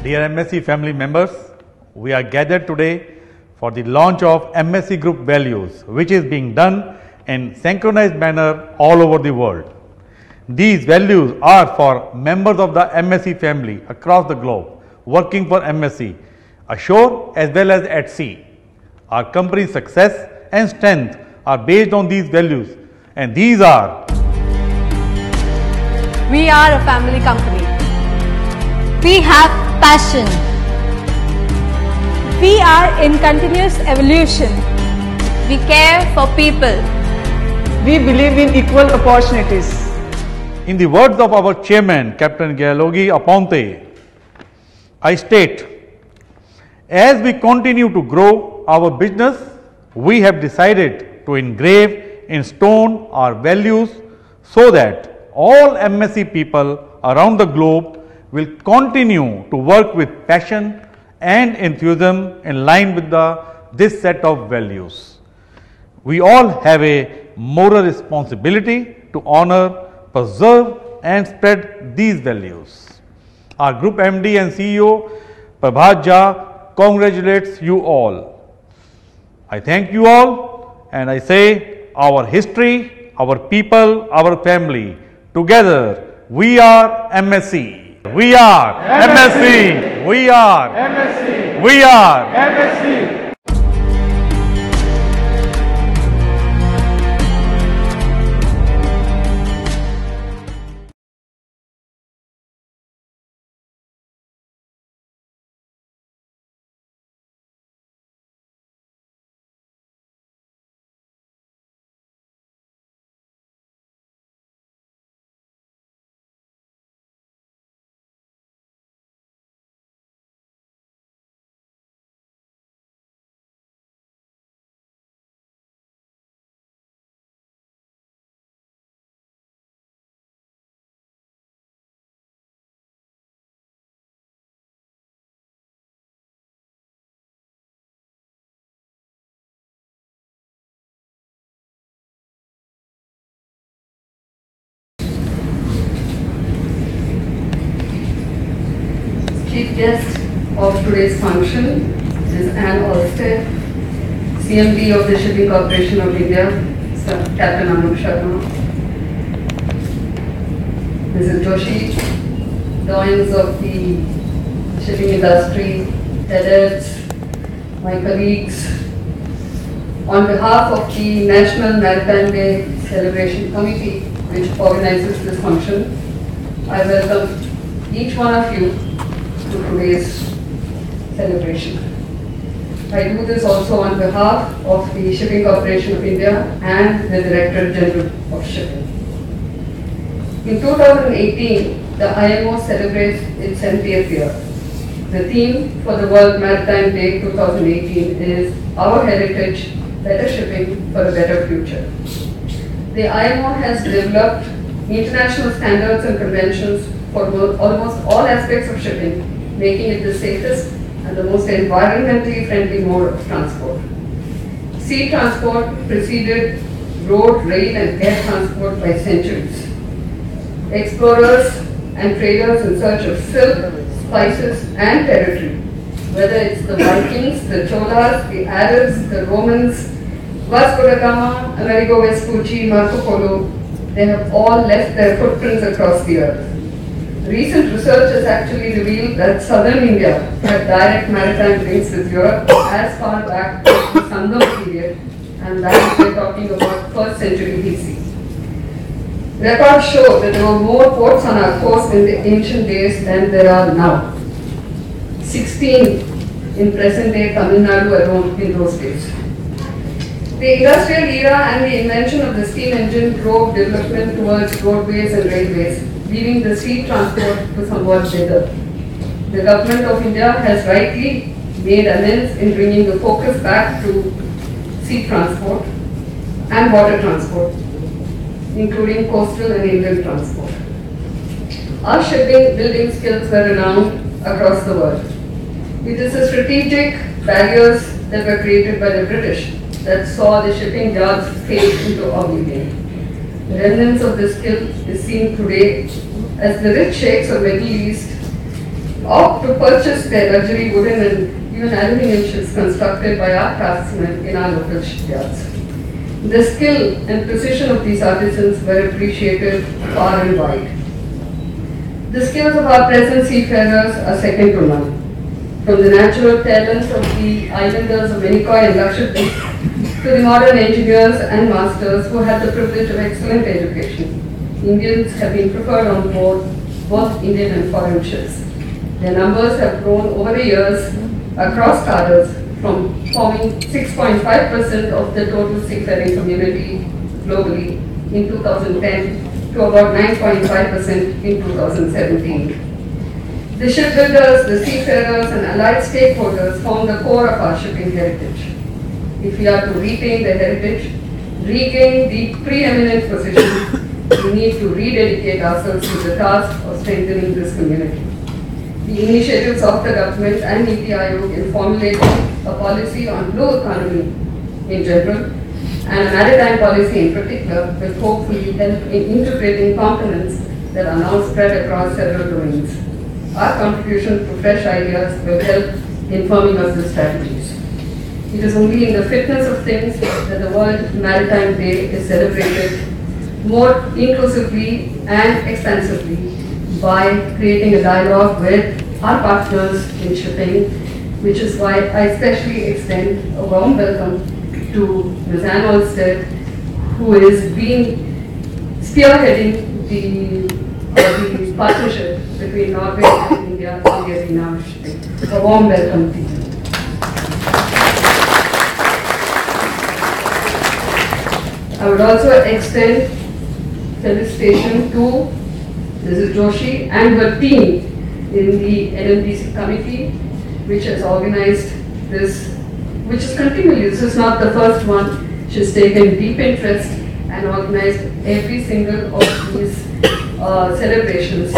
Dear MSc family members, we are gathered today for the launch of MSc Group Values, which is being done in synchronized manner all over the world. These values are for members of the MSc family across the globe working for MSc, ashore as well as at sea. Our company's success and strength are based on these values, and these are: we are a family company. We have passion. We are in continuous evolution. We care for people. We believe in equal opportunities. In the words of our chairman, Captain Gyalogi Aponte, I state, as we continue to grow our business, we have decided to engrave in stone our values so that all MSc people around the globe will continue to work with passion and enthusiasm in line with this set of values. We all have a moral responsibility to honor, preserve and spread these values. Our Group MD and CEO Prabhat Jha congratulates you all. I thank you all and I say, our history, our people, our family, together we are MSc. We are MSc. We are MSc. We are MSc. Chief guest of today's function is Anne Olsted, CMD of the Shipping Corporation of India, Sir Captain Anup Sharma, Mrs. Joshi, Doyens of the shipping industry, cadets, my colleagues. On behalf of the National Maritime Day Celebration Committee, which organizes this function, I welcome each one of you to today's celebration. I do this also on behalf of the Shipping Corporation of India and the Director General of Shipping. In 2018, the IMO celebrates its 70th year. The theme for the World Maritime Day 2018 is Our Heritage, Better Shipping for a Better Future. The IMO has developed international standards and conventions for almost all aspects of shipping, making it the safest and the most environmentally friendly mode of transport. Sea transport preceded road, rail and air transport by centuries. Explorers and traders in search of silk, spices and territory, whether it's the Vikings, the Cholas, the Arabs, the Romans, Vasco da Gama, Amerigo Vespucci, Marco Polo, they have all left their footprints across the earth. Recent research has actually revealed that southern India had direct maritime links with Europe as far back as the Sangam period, and that we're talking about 1st century BC. Records show that there were more ports on our coast in the ancient days than there are now. 16 in present day Tamil Nadu alone in those days. The industrial era and the invention of the steam engine drove development towards roadways and railways, leaving the sea transport to somewhat better. The government of India has rightly made amends in bringing the focus back to sea transport and water transport, including coastal and inland transport. Our shipping building skills were renowned across the world. It is the strategic barriers that were created by the British that saw the shipping yards fade into oblivion. The remnants of this skill is seen today as the rich sheikhs of Middle East opt to purchase their luxury wooden and even aluminium ships constructed by our craftsmen in our local shipyards. The skill and precision of these artisans were appreciated far and wide. The skills of our present seafarers are second to none. From the natural talents of the islanders of Minicoy and Lakshadweep to the modern engineers and masters who had the privilege of excellent education, Indians have been preferred on board both Indian and foreign ships. Their numbers have grown over the years across cadres from forming 6.5% of the total seafaring community globally in 2010 to about 9.5% in 2017. The shipbuilders, the seafarers and allied stakeholders form the core of our shipping heritage. If we are to retain the heritage, regain the preeminent position, we need to rededicate ourselves to the task of strengthening this community. The initiatives of the government and Niti Aayog in formulating a policy on blue economy in general and a maritime policy in particular will hopefully help in integrating components that are now spread across several domains. Our contribution to fresh ideas will help in forming of the strategies. It is only in the fitness of things that the World Maritime Day is celebrated more inclusively and expansively by creating a dialogue with our partners in shipping, which is why I especially extend a warm welcome to Ms. Anne Olsted, who is spearheading the partnership between Norway and India in the arena of shipping. A warm welcome to you. I would also extend felicitation to Mrs. Joshi and her team in the NMDC committee, which has organized this, which is continually, this is not the first one. She's taken deep interest and organized every single of these celebrations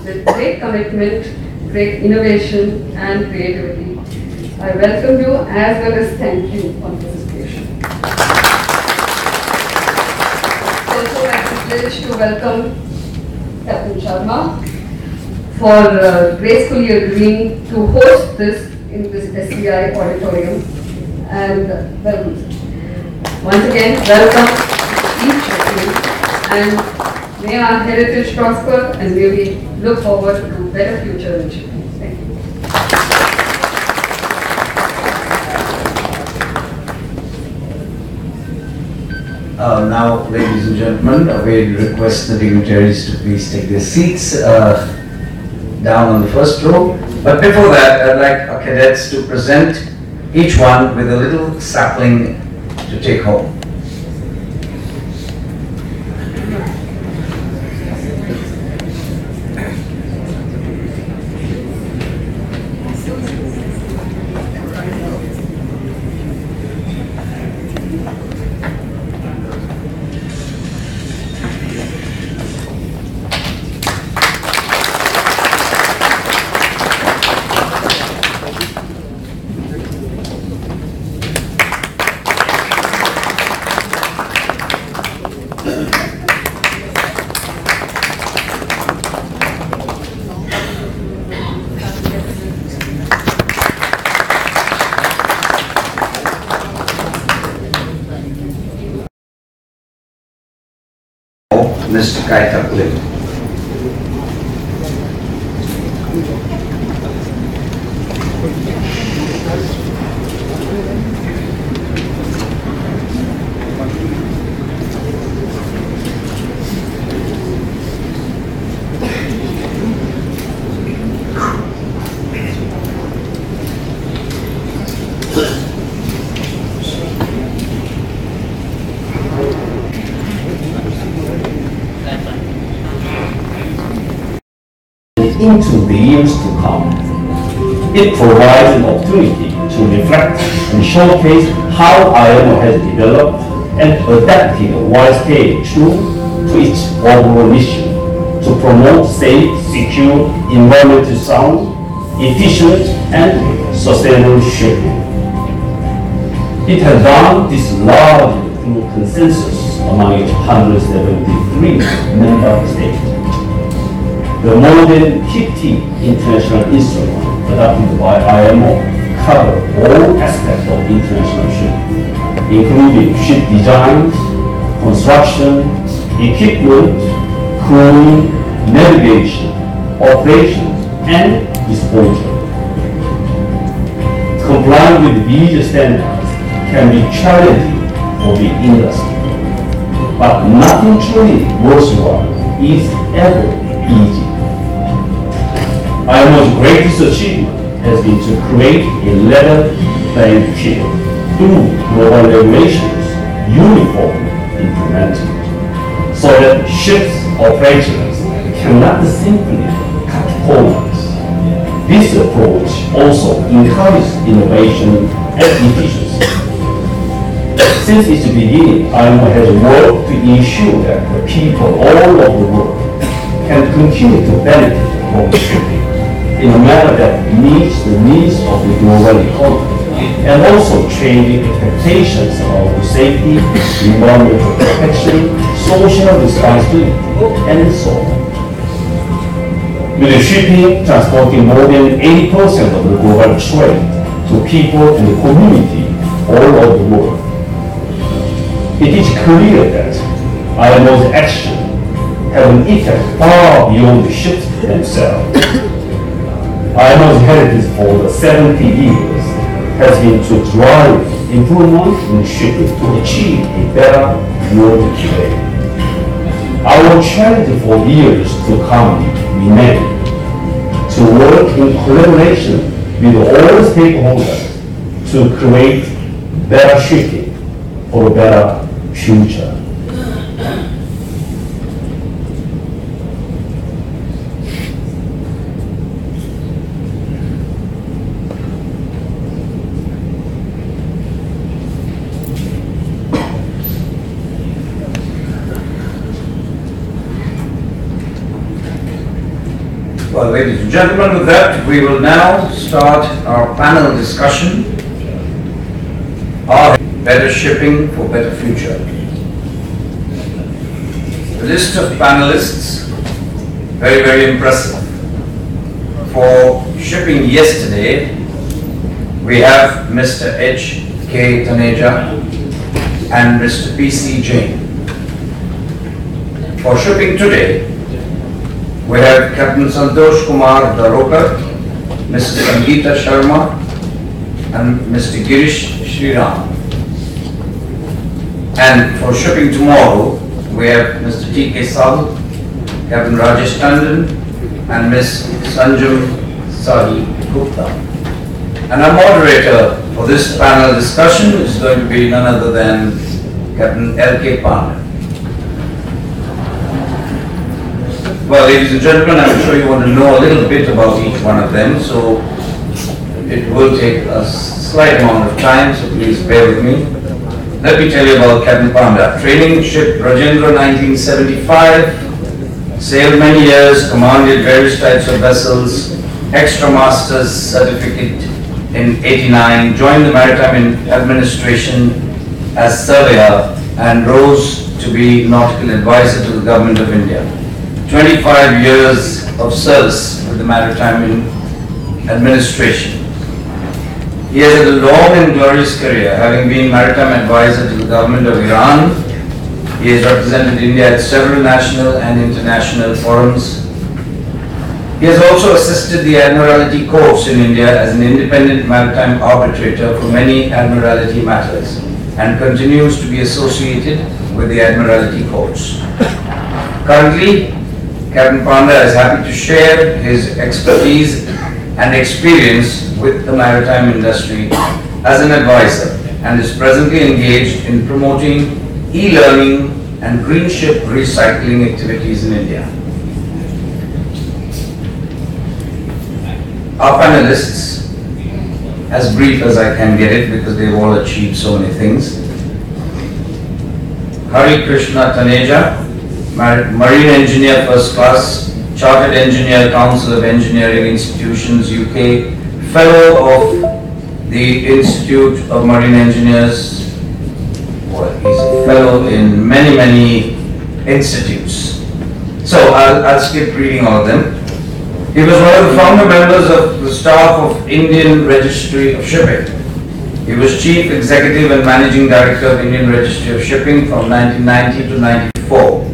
with great commitment, great innovation and creativity. I welcome you as well as thank you on this occasion. Also, I'm privileged to welcome Captain Sharma for gracefully agreeing to host this in this SCI auditorium. And once again, welcome each of you, and may our heritage prosper and may we look forward to a better future in shipping. Thank you. Now, ladies and gentlemen, we request the dignitaries to please take their seats down on the first row. But before that, I'd like our cadets to present each one with a little sapling to take home. Mr. Kaitaklin. Into the years to come. It provides an opportunity to reflect and showcase how IMO has developed and adapted while staying true to its overall mission to promote safe, secure, environmentally sound, efficient, and sustainable shipping. It has done this largely through consensus among its 173 member states. The The more than 50 international instruments adopted by IMO cover all aspects of international shipping, including ship design, construction, equipment, crewing, navigation, operations, and disposal. Complying with these standards can be challenging for the industry, but nothing truly worthwhile is ever easy. IMO's greatest achievement has been to create a level playing field through global regulations uniformly implemented, so that ships operators cannot simply cut corners. This approach also encourages innovation and efficiency. Since its beginning, IMO has worked to ensure that the people all over the world can continue to benefit from shipping in a manner that meets the needs of the global economy and also changing expectations of safety, environmental protection, social responsibility, and so on. With shipping transporting more than 80% of the global trade to people and the community all over the world, it is clear that IMO's action have an effect far beyond the ships themselves. IMO's heritage for the 70 years has been to drive improvement in shipping to achieve a better world today. Our challenge for years to come remain to work in collaboration with all stakeholders to create better shipping for a better future. Well, ladies and gentlemen, with that, we will now start our panel discussion. Our better shipping for better future. The list of panelists, very, very impressive. For shipping yesterday, we have Mr. H.K. Taneja and Mr. P.C. Jain. For shipping today, we have Captain Santosh Kumar Darokar, Mrs. Sangeeta Sharma, and Mr. Girish Sriram. And for shipping tomorrow, we have Mr. T.K. Sahu, Captain Rajesh Tandon, and Ms. Sanjum Sahi Gupta. And our moderator for this panel discussion is going to be none other than Captain L.K. Pandey. Well, ladies and gentlemen, I'm sure you want to know a little bit about each one of them, so it will take a slight amount of time, so please bear with me. Let me tell you about Captain Panda. Training ship Rajendra 1975, sailed many years, commanded various types of vessels, extra master's certificate in 89, joined the Maritime Administration as surveyor and rose to be nautical advisor to the Government of India. 25 years of service with the Maritime Administration. He has had a long and glorious career, having been Maritime Advisor to the Government of Iran. He has represented India at several national and international forums. He has also assisted the Admiralty Courts in India as an independent maritime arbitrator for many Admiralty matters and continues to be associated with the Admiralty Courts. Currently, Captain Panda is happy to share his expertise and experience with the maritime industry as an advisor and is presently engaged in promoting e-learning and green ship recycling activities in India. Our panelists, as brief as I can get it because they've all achieved so many things. Hari Krishna Taneja, Marine Engineer First Class, Chartered Engineer, Council of Engineering Institutions, UK, Fellow of the Institute of Marine Engineers. Well, he's a fellow in many institutes. So I'll skip reading all of them. He was one of the founder members of the staff of Indian Registry of Shipping. He was Chief Executive and Managing Director of Indian Registry of Shipping from 1990 to 94.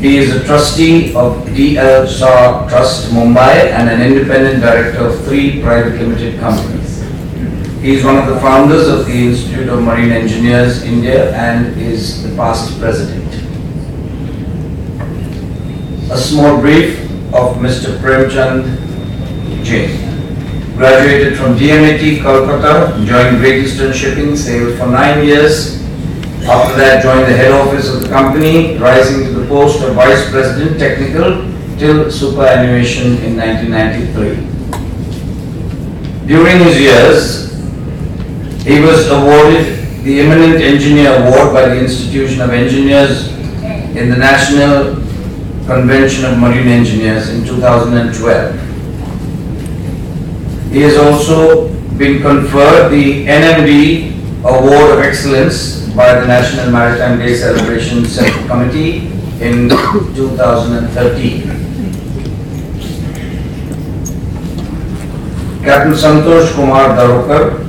He is a trustee of D.L. Shah Trust, Mumbai, and an independent director of 3 private limited companies. He is one of the founders of the Institute of Marine Engineers, India, and is the past president. A small brief of Mr. Premchand Jain. Graduated from DMIT, Kolkata, joined Great Eastern Shipping, sailed for 9 years. After that, joined the head office of the company, rising to the post of Vice President Technical till superannuation in 1993. During his years, he was awarded the Eminent Engineer Award by the Institution of Engineers in the National Convention of Marine Engineers in 2012. He has also been conferred the NMD Award of Excellence by the National Maritime Day Celebration Central Committee in 2013. Captain Santosh Kumar Darokar,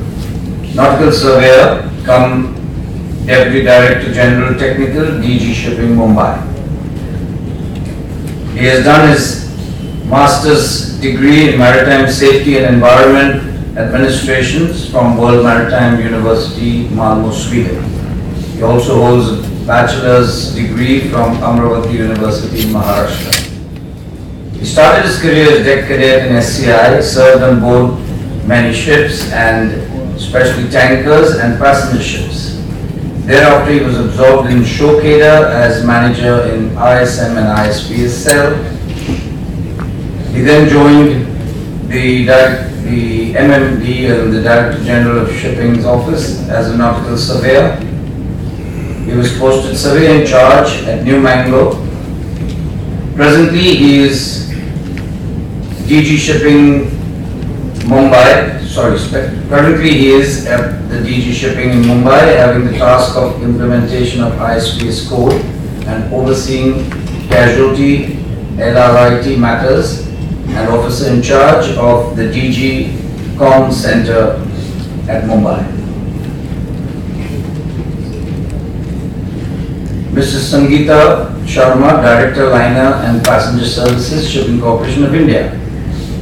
Nautical Surveyor, come Deputy Director General Technical, DG Shipping, Mumbai. He has done his Master's degree in Maritime Safety and Environment Administrations from World Maritime University, Malmö, Sweden. He also holds a bachelor's degree from Amravati University in Maharashtra. He started his career as deck cadet in SCI, served on board many ships and especially tankers and passenger ships. Thereafter he was absorbed in Shokeda as manager in ISM and ISPSL. He then joined the MMD and the Director General of Shipping's office as a nautical surveyor. He was posted surveyor in charge at New Mangalore. Presently he is DG Shipping Mumbai, currently he is at the DG Shipping in Mumbai, having the task of implementation of ISPS code and overseeing casualty LRIT matters, and officer in charge of the DG Com Center at Mumbai. Mrs. Sangeeta Sharma, Director Liner and Passenger Services, Shipping Corporation of India.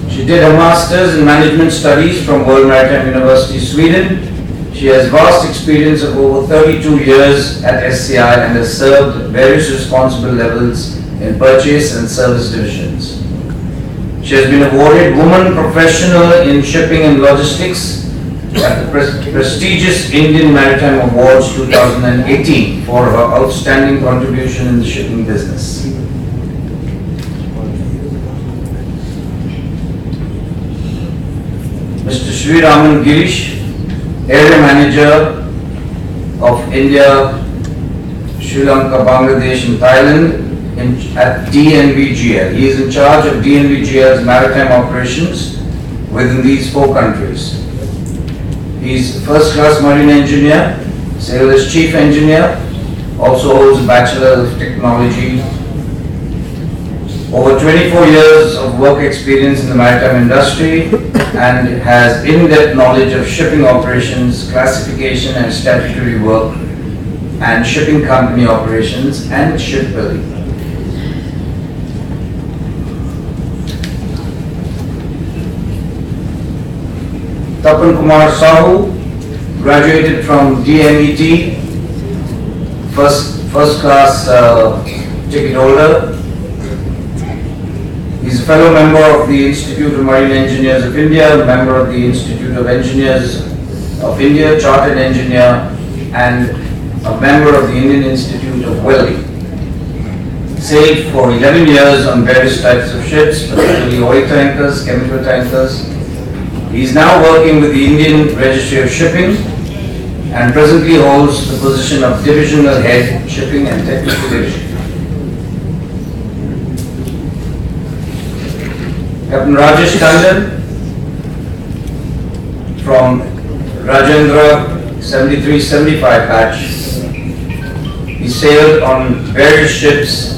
She did her Masters in Management Studies from World Maritime University, Sweden. She has vast experience of over 32 years at SCI and has served at various responsible levels in purchase and service divisions. She has been awarded Woman Professional in Shipping and Logistics at the prestigious Indian Maritime Awards 2018 for her outstanding contribution in the shipping business. Mr. Sri Raman Girish, Area Manager of India, Sri Lanka, Bangladesh and Thailand at DNVGL. He is in charge of DNVGL's maritime operations within these 4 countries. He is first class marine engineer, sailed as chief engineer, also holds a Bachelor of Technology, over 24 years of work experience in the maritime industry, and has in-depth knowledge of shipping operations, classification and statutory work, and shipping company operations and shipbuilding. Tapan Kumar Sahu, graduated from DMET, first class ticket holder. He is a fellow member of the Institute of Marine Engineers of India, member of the Institute of Engineers of India, chartered engineer, and a member of the Indian Institute of Welding. Sailed for 11 years on various types of ships, particularly oil tankers, chemical tankers. He is now working with the Indian Registry of Shipping and presently holds the position of Divisional Head, Shipping and Technical Division. Captain Rajesh Tandon from Rajendra 73-75 batch. He sailed on various ships,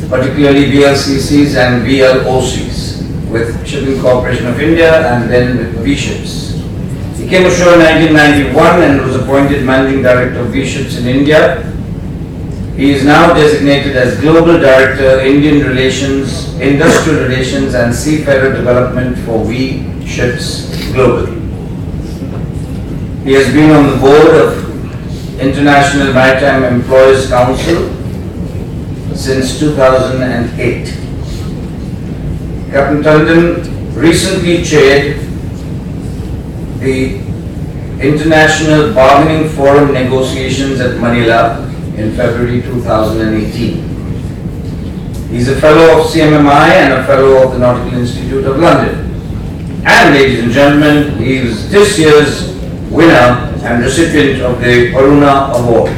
particularly VLCCs and VLOCs, with Shipping Corporation of India and then with V-Ships. He came ashore in 1991 and was appointed Managing Director of V-Ships in India. He is now designated as Global Director, Indian Relations, Industrial Relations and Seafarer Development for V-Ships globally. He has been on the board of International Maritime Employees Council since 2008. Captain Tandon recently chaired the International Bargaining Forum negotiations at Manila in February 2018. He's a fellow of CMMI and a fellow of the Nautical Institute of London. And ladies and gentlemen, he is this year's winner and recipient of the Aruna Award.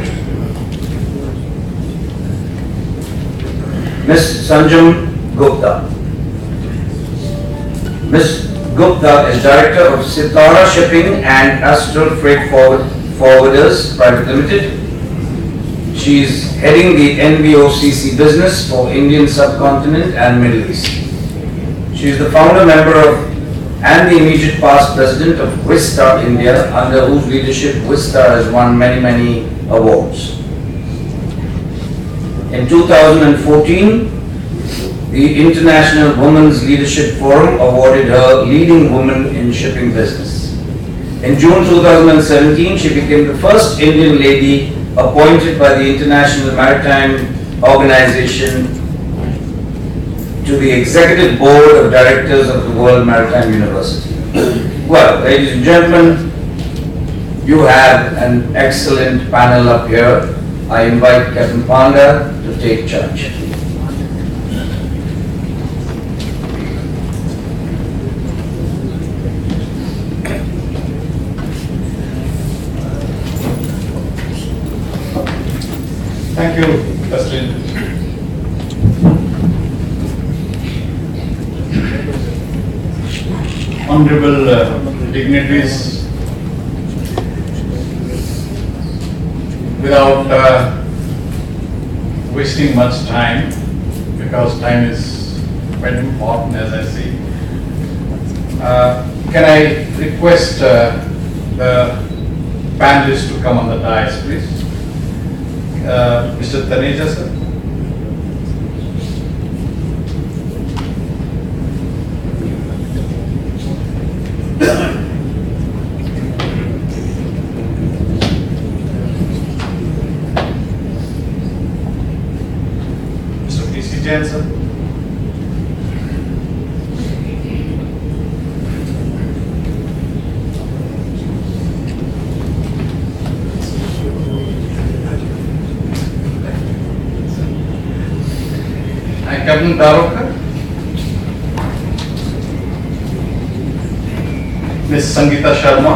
Ms. Sanjam Gupta. Ms. Gupta is Director of Sitara Shipping and Astral Freight Forwarders Private Limited. She is heading the NBOCC business for Indian subcontinent and Middle East. She is the founder member of and the immediate past president of Vista India, under whose leadership Vista has won many awards. In 2014, the International Women's Leadership Forum awarded her Leading Woman in Shipping Business. In June 2017, she became the first Indian lady appointed by the International Maritime Organization to the Executive Board of Directors of the World Maritime University. Well, ladies and gentlemen, you have an excellent panel up here. I invite Captain Panda to take charge. Thank you, President. Honorable dignitaries, without wasting much time, because time is quite important as I see, can I request the panelists to come on the dais, please? Mr. Taneja, sir. Mr. P.C. Jain, sir. Captain Darokar, Ms. Sangeeta Sharma,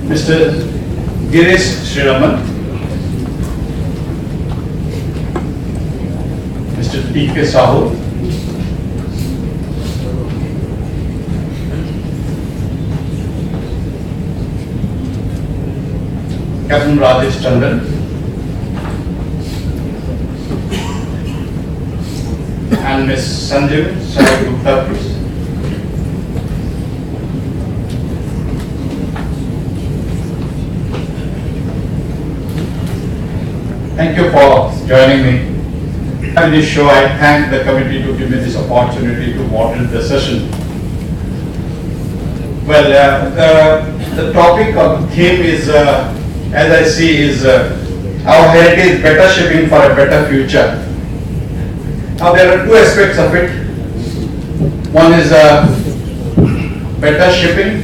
Mr. Girish Sriraman, Mr. P.K. Sahu, Captain Rajesh Tandon, and Ms. Sanjam Gupta, please. Thank you for joining me. On this show, I thank the committee to give me this opportunity to moderate the session. Well, the topic of theme is, as I see, is our heritage, better shipping for a better future. Now there are two aspects of it. One is better shipping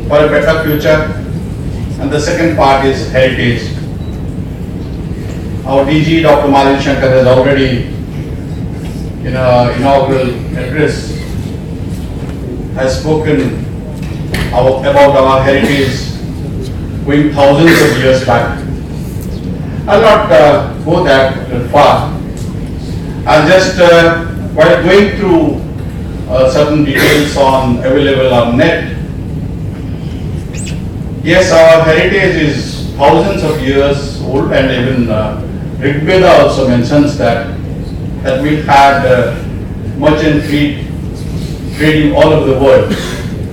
for a better future, and the second part is heritage. Our DG, Dr. Malin Shankar, has already, in our inaugural address, has spoken about our heritage going thousands of years back. I'll not go that far. I'll just, while going through certain details available on net, yes, our heritage is thousands of years old and even Rigveda also mentions that we had merchant fleet trading all over the world.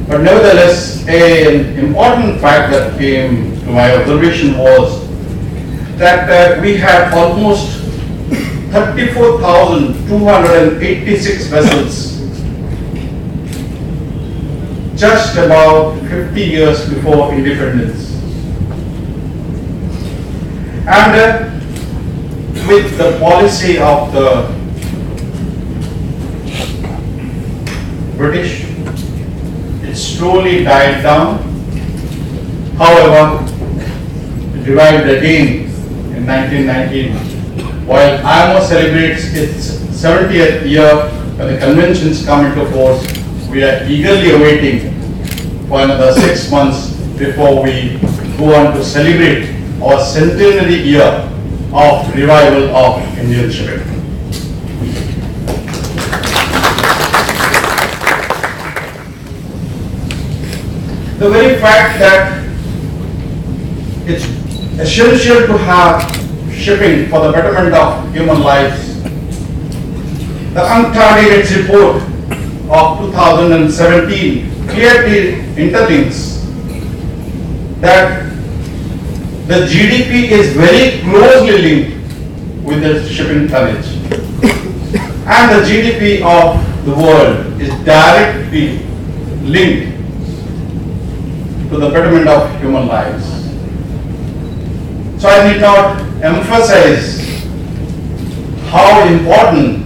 But nevertheless, an important fact that came to my observation was that we had almost 34,286 vessels just about 50 years before independence. And with the policy of the British, it slowly died down. However, it revived again in 1919. While IMO celebrates its 70th year when the conventions come into force, we are eagerly awaiting for another 6 months before we go on to celebrate our centenary year of revival of Indian shipping. The very fact that it's essential to have shipping for the betterment of human lives, the UNCTAD report of 2017 clearly interlinks that the GDP is very closely linked with the shipping tonnage, and the GDP of the world is directly linked to the betterment of human lives. So I need not emphasize how important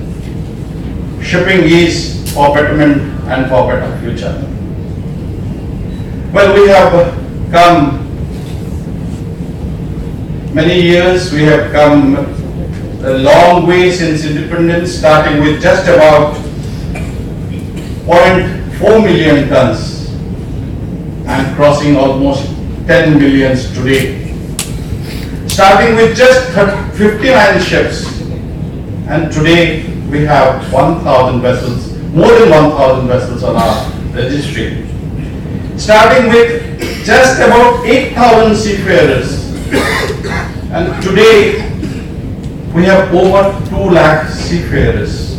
shipping is for betterment and for better future. Well, we have come many years, we have come a long way since independence, starting with just about 0.4 million tons and crossing almost 10 millions today. Starting with just 59 ships, and today we have 1,000 vessels, more than 1,000 vessels on our registry. Starting with just about 8,000 seafarers, and today we have over 2 lakh seafarers.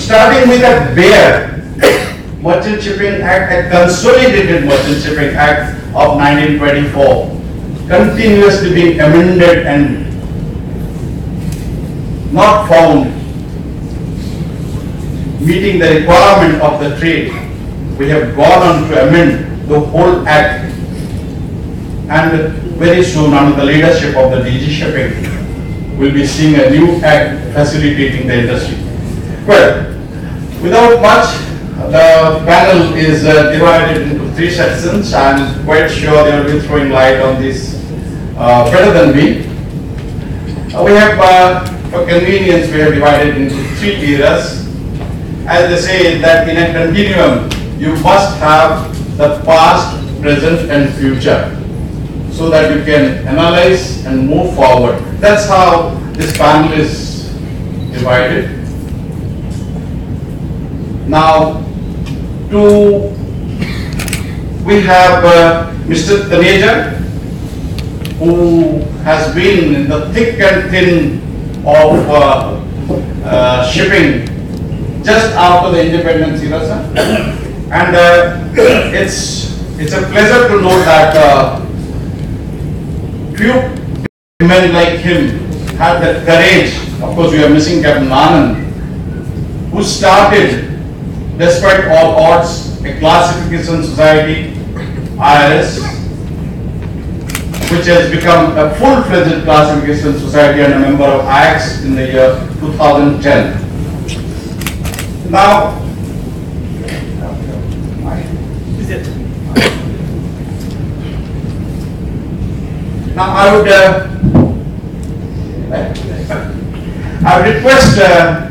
Starting with a bare Merchant Shipping Act, a consolidated Merchant Shipping Act of 1924, continuously being amended and not found meeting the requirement of the trade. We have gone on to amend the whole act, and very soon under the leadership of the DG Shipping, we'll be seeing a new act facilitating the industry. Well, without much, the panel is divided into 3 sections. I'm quite sure they will be throwing light on this better than me. We have, for convenience, we have divided into 3 eras. As they say that in a continuum, you must have the past, present and future, so that you can analyze and move forward. That's how this panel is divided. Now, we have Mr. Taneja, who has been in the thick and thin of shipping just after the independence era, sir. And it's a pleasure to know that few men like him had the courage. Of course, we are missing Captain Anand, who started, despite all odds, a classification society, IRS, which has become a full-fledged classification society and a member of IAX in the year 2010. Now, I would request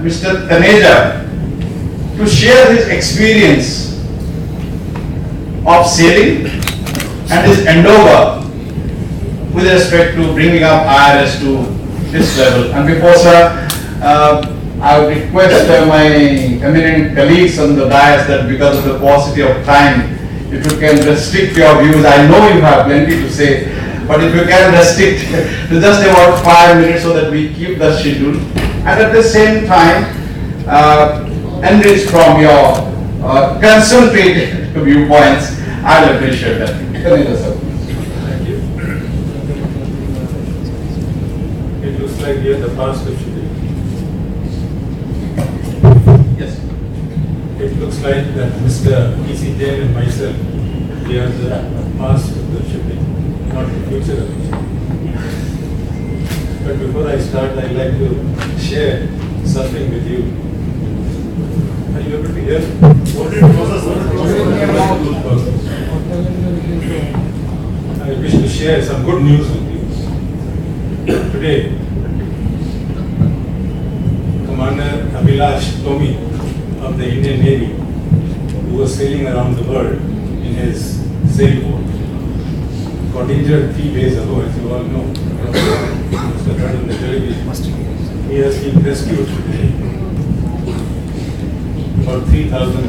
Mr. Taneja to share his experience of sailing and his endeavor with respect to bringing up IRS to this level. And before, sir, I would request my eminent colleagues on the dais that because of the paucity of time, if you can restrict your views. I know you have plenty to say, but if you can restrict to just about 5 minutes so that we keep the schedule, and at the same time enrich from your concentrated viewpoints, I'll appreciate that. Thank you. It looks like we are the past of shipping. Yes. It looks like that Mr. E.C. Jain and myself, we are the past of the shipping, not the future of the shipping. But before I start, I'd like to share something with you. Are you able to hear? I wish to share some good news with you. Today, Commander Abhilash Tomi of the Indian Navy, who was sailing around the world in his sailboat, got injured 3 days ago, as you all know. Mr. Heard on the television. He has been rescued today. About 3,000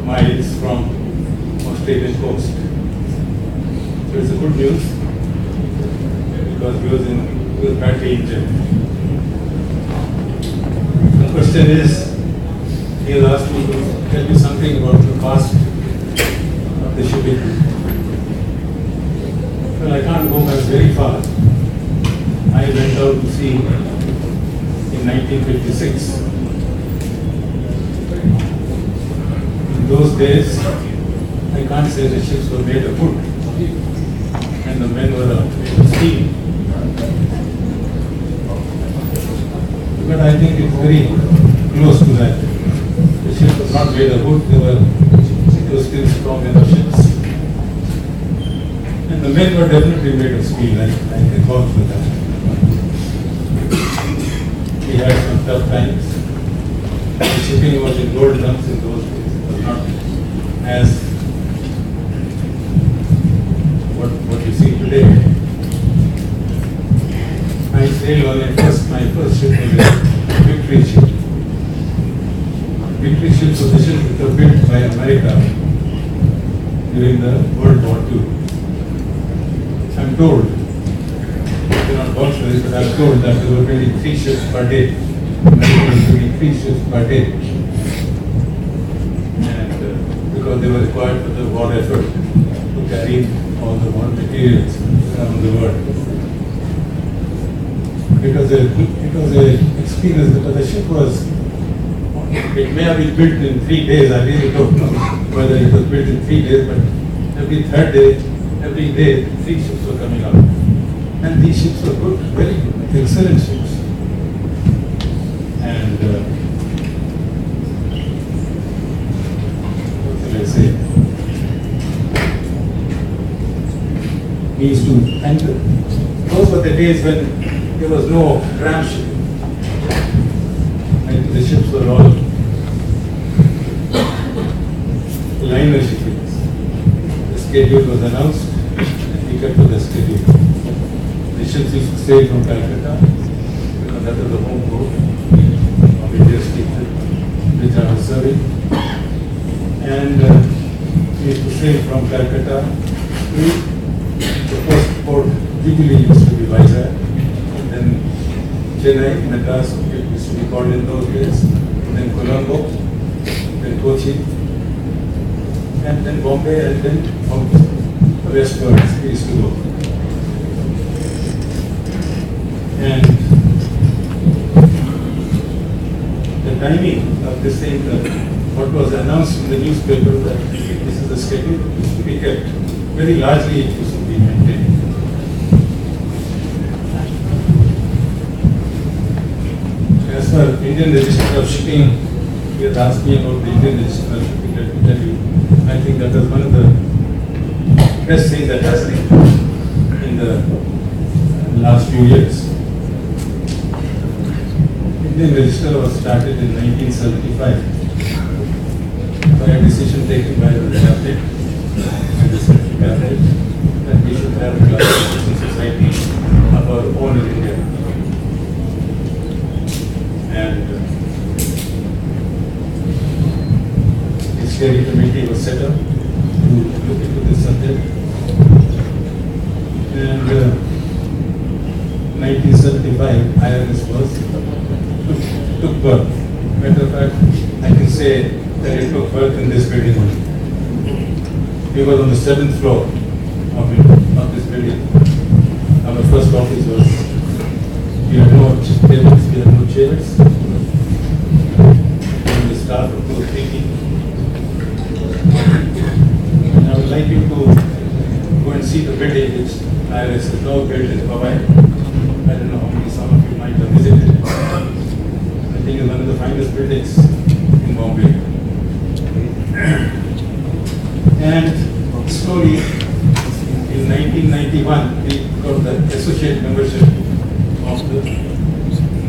miles from Australian coast. So it's a good news because he was badly injured. The question is, he has asked me to tell you something about the past of the shipping. Well, I can't go back very far. I went out to sea in 1956. In those days, I can't say the ships were made of wood and the men were made of steel. But I think it's very close to that. The ship was not made of wood, it was still strong enough ships. And the men were definitely made of steel, I can vouch for that. We had some tough times. The shipping was in gold terms in those days. It was not as what you see today. I sailed on my first ship was a Victory ship. Victory ships were the ships that were built by America during the World War II. I'm told, I cannot vouch for this, but I'm told that there were 23 ships per day. American 23 ships per day. And because they were required for the war effort to carry all the war materials around the world. It was an experience because the ship was, it may have been built in 3 days, I really don't know whether it was built in 3 days, but every third day, every day, 3 ships were coming out. And these ships were good, very good, excellent ships. And what can I say? Means to, and those were the days when there was no tram shipping. And the ships were all liner shippings. The schedule was announced and we kept to the schedule. The ships used to sail from Calcutta because that was the home port of India's steamship which I was serving. And we used to sail from Calcutta to the first port usually used to be Vizag, and then Chennai, Madras, it used to be called in those days, and then Colombo, then Kochi, and then Bombay, and then westwards we used to go. And the timing of this thing, what was announced in the newspaper that this is the schedule, used to be kept. Very largely it used to be maintained. As for Indian Register of Shipping, you had asked me about the Indian Register of Shipping. Let me tell you, I think that was one of the best things that has happened in the last few years. Indian Register was started in 1975 by a decision taken by the cabinet and the central cabinet that we should have a classification society of our own in India. And a steering committee was set up to look into this subject. birth. Matter of fact, I can say that it took birth in this building only. We were on the 7th floor of this building. Our first office was, we had no tables, we had no chairs. And the staff of 2 or 3 people. And I would like you to go and see the building which IRS has now built in Mumbai. I don't know how many, some of you might have visited. I think it's one of the finest buildings in Bombay. And slowly, in 1991, we got the associate membership of the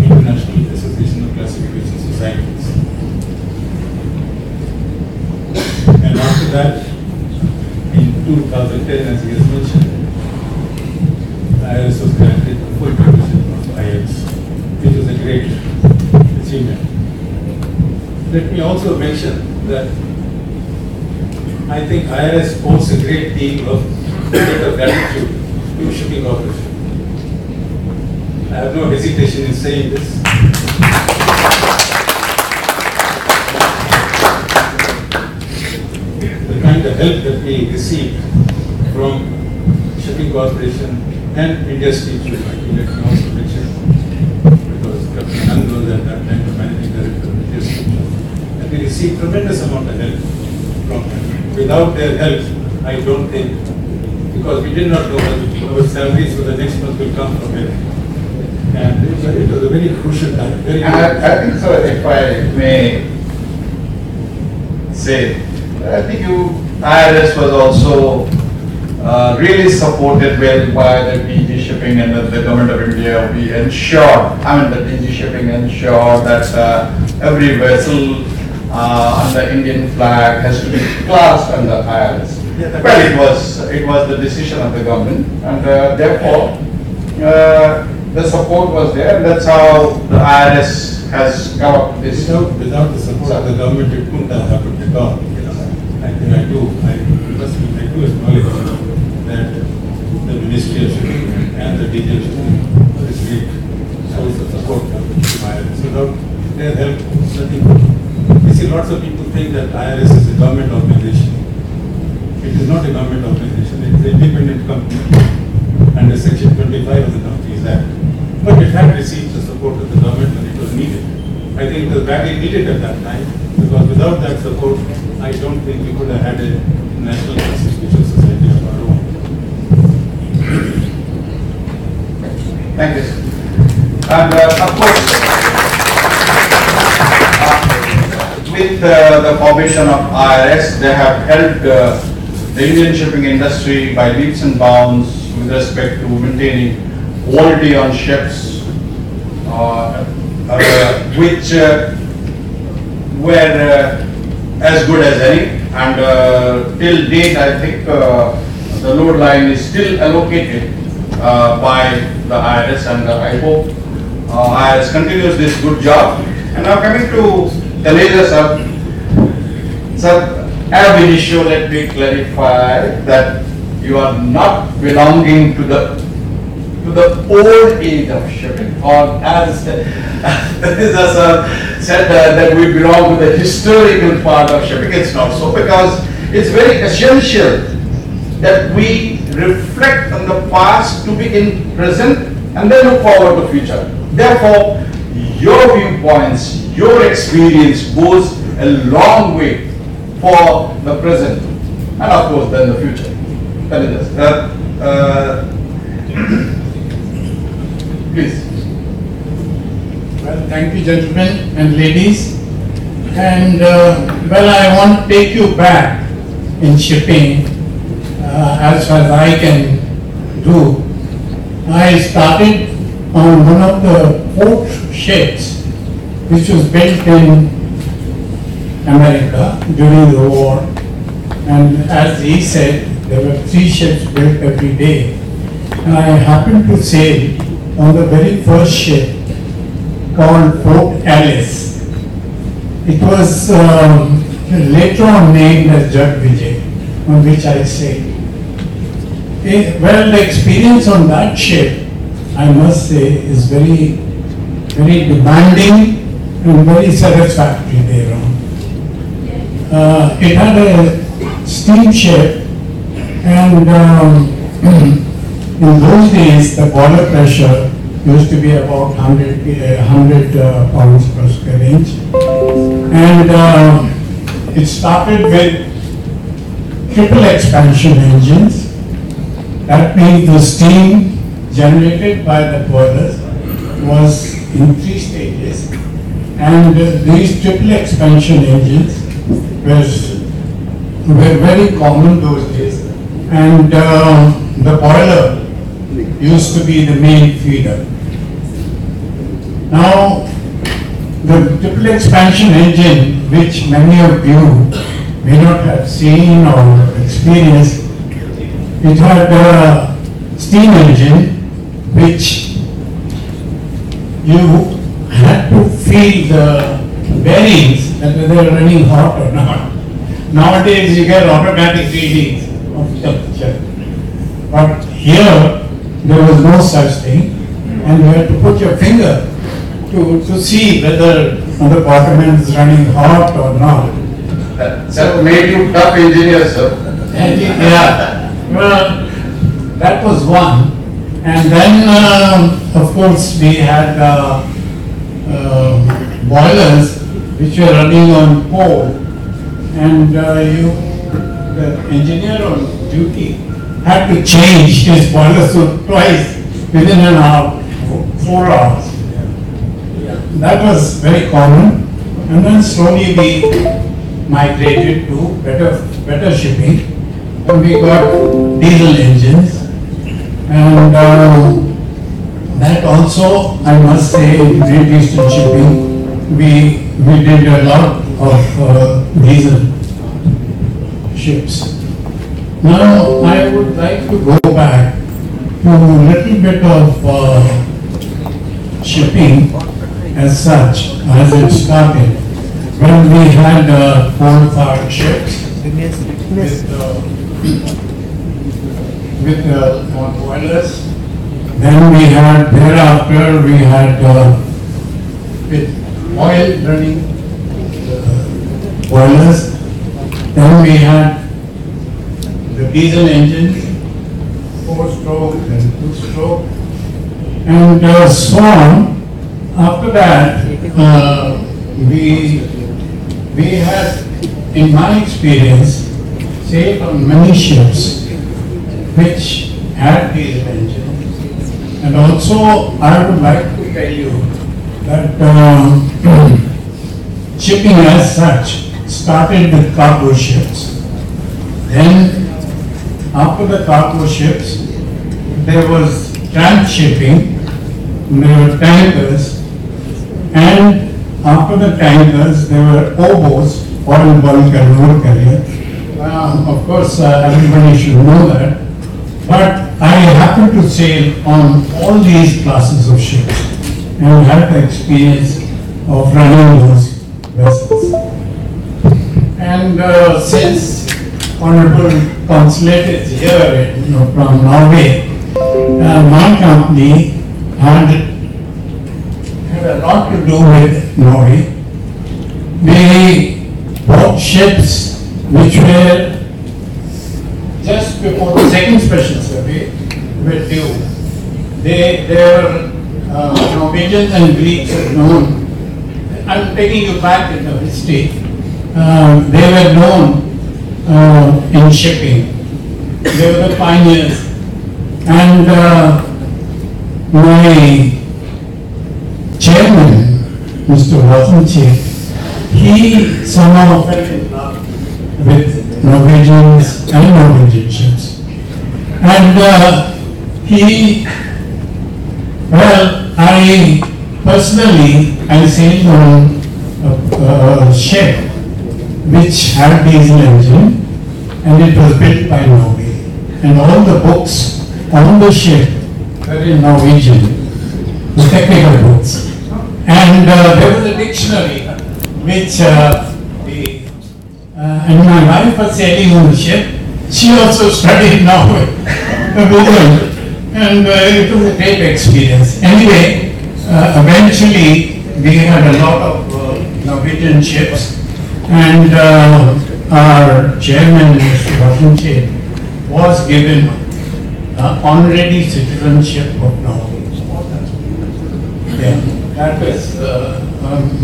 International Association of Classification Societies. And after that, in 2010, as he has mentioned, IRS was granted full membership of IRS, which was a great achievement. Let me also mention that I think IRS owes a great deal of gratitude to Shipping Corporation. I have no hesitation in saying this. The kind of help that we received from Shipping Corporation and India Steel Tube, I think let me also mention, because Captain Nand was at that time the managing director of India Steel Tube, and we received tremendous amount of help from them. Without their help, I don't think, because we did not know that our salaries for the next month will come from where. And it was a very crucial time. I think so, if I may say, I think IRS was also really supported well by the DG Shipping and the Government of India. We ensured, the DG Shipping ensured that every vessel under Indian flag has to be classed under IRS. Yeah, well, it was the decision of the government, and therefore the support was there, and that's how the IRS has come up with this. Without the support of the government, it couldn't have happened at all. I do acknowledge that the Ministry of Shipping and the DG of Shipping is great source of support to IRS. Without their help, nothing. You see, lots of people think that IRS is a government organization. It is not a government organization. It is an independent company under Section 25 of the Companies Act. But it had received the support of the government when it was needed. I think it was badly needed at that time, because without that support, I don't think we could have had a national classification society of our own. Thank you, sir. And of course, with the formation of IRS, they have helped the Indian shipping industry by leaps and bounds with respect to maintaining quality on ships, which were as good as any, and till date I think the load line is still allocated by the IRS, and I hope IRS continues this good job. And now coming to Taneja sir, ab initio, let me clarify that you are not belonging to the old age of shipping, or as Taneja sir said that we belong to the historical part of shipping. It's not so, because it's very essential that we reflect on the past to be in present and then look forward to future. Therefore, your viewpoints, your experience goes a long way for the present and of course then the future. Please. Well, thank you, gentlemen and ladies. And well, I want to take you back in shipping as far as I can do. I started on one of the 4 ships which was built in America during the war. And as he said, there were 3 ships built every day. And I happened to sail on the very first ship called Fort Alice. It was later on named as Jat Vijay, on which I sailed. Well, the experience on that ship, I must say, is very, very demanding and very satisfactory there on. It had a steamship, and in those days the boiler pressure used to be about 100 pounds per square inch, and it started with triple expansion engines. That means the steam generated by the boilers was in 3 stages, and these triple expansion engines were very common those days, and the boiler used to be the main feeder. Now, the triple expansion engine, which many of you may not have seen or experienced, it had a steam engine which you had to feel the bearings that they are running hot or not. Nowadays you get automatic readings of temperature, but here there was no such thing, and you had to put your finger to see whether the bottom end is running hot or not. That made you tough engineer, sir. Yeah, well, that was one. And then, of course, we had boilers which were running on pole, and the engineer on duty had to change his boiler suit twice within an hour, 4 hours. That was very common, and then slowly we migrated to better shipping, and we got diesel engines, and that also, I must say, in Great Eastern Shipping, we did a lot of diesel ships. Now, I would like to go back to a little bit of shipping as such, as it started. When we had coal-fired ships with boilers, then we had, thereafter we had with oil running boilers, then we had the diesel engines, 4-stroke and 2-stroke, and so on. After that, we had, in my experience, sailed on many ships which had diesel engines. And also, I would like to tell you that shipping as such started with cargo ships. Then, after the cargo ships, there was tramp shipping, there were tankers, and after the tankers, there were oboes, oil bulk and road carrier. Of course, everybody should know that. But I happen to sail on all these classes of ships and had the experience of running those vessels. And since Honorable Consulate is here, from Norway, my company had a lot to do with Norway. We bought ships which were just before the second special survey were due. They were Norwegians and Greeks are known. I'm taking you back into history. They were known in shipping. They were the pioneers. And my chairman, Mr. Wazenchik, he somehow fell in love with Norwegians and Norwegian ships. And I personally, I sailed on a ship which had diesel engine, and it was built by Norway. And all the books on the ship were in Norwegian, the technical books. And there was a dictionary which and my wife was sailing on the ship. She also studied Norway, and it was a great experience. Anyway, eventually we had a lot of Norwegian ships, and our chairman, Mr. Washington, was given honorary citizenship of Norway. Yeah, that was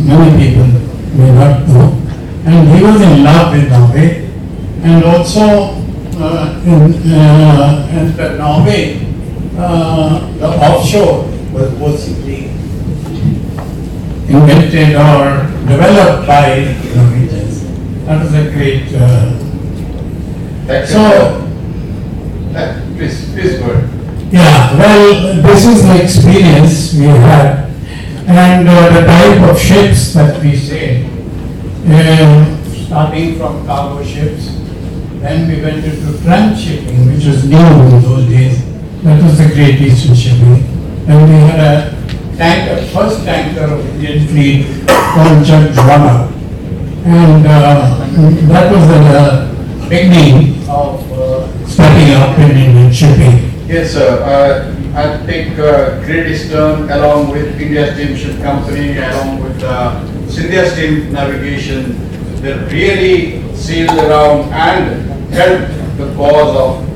many people may not know. And he was in love with Norway, and also in the Norway, the offshore was mostly invented or developed by Norwegians. That was a great. Please go ahead. Yeah, well, this is the experience we had, and the type of ships that we sailed, starting from cargo ships. Then we went into transshipping, which was new in those days. That was the Great Eastern Shipping. And we had a tanker, first tanker of Indian fleet called Jagdwana. And that was the beginning of starting up in Indian shipping. Yes, sir. I think Great Eastern, along with India Steamship Company, along with India Steam Navigation, they really sailed around and helped the cause of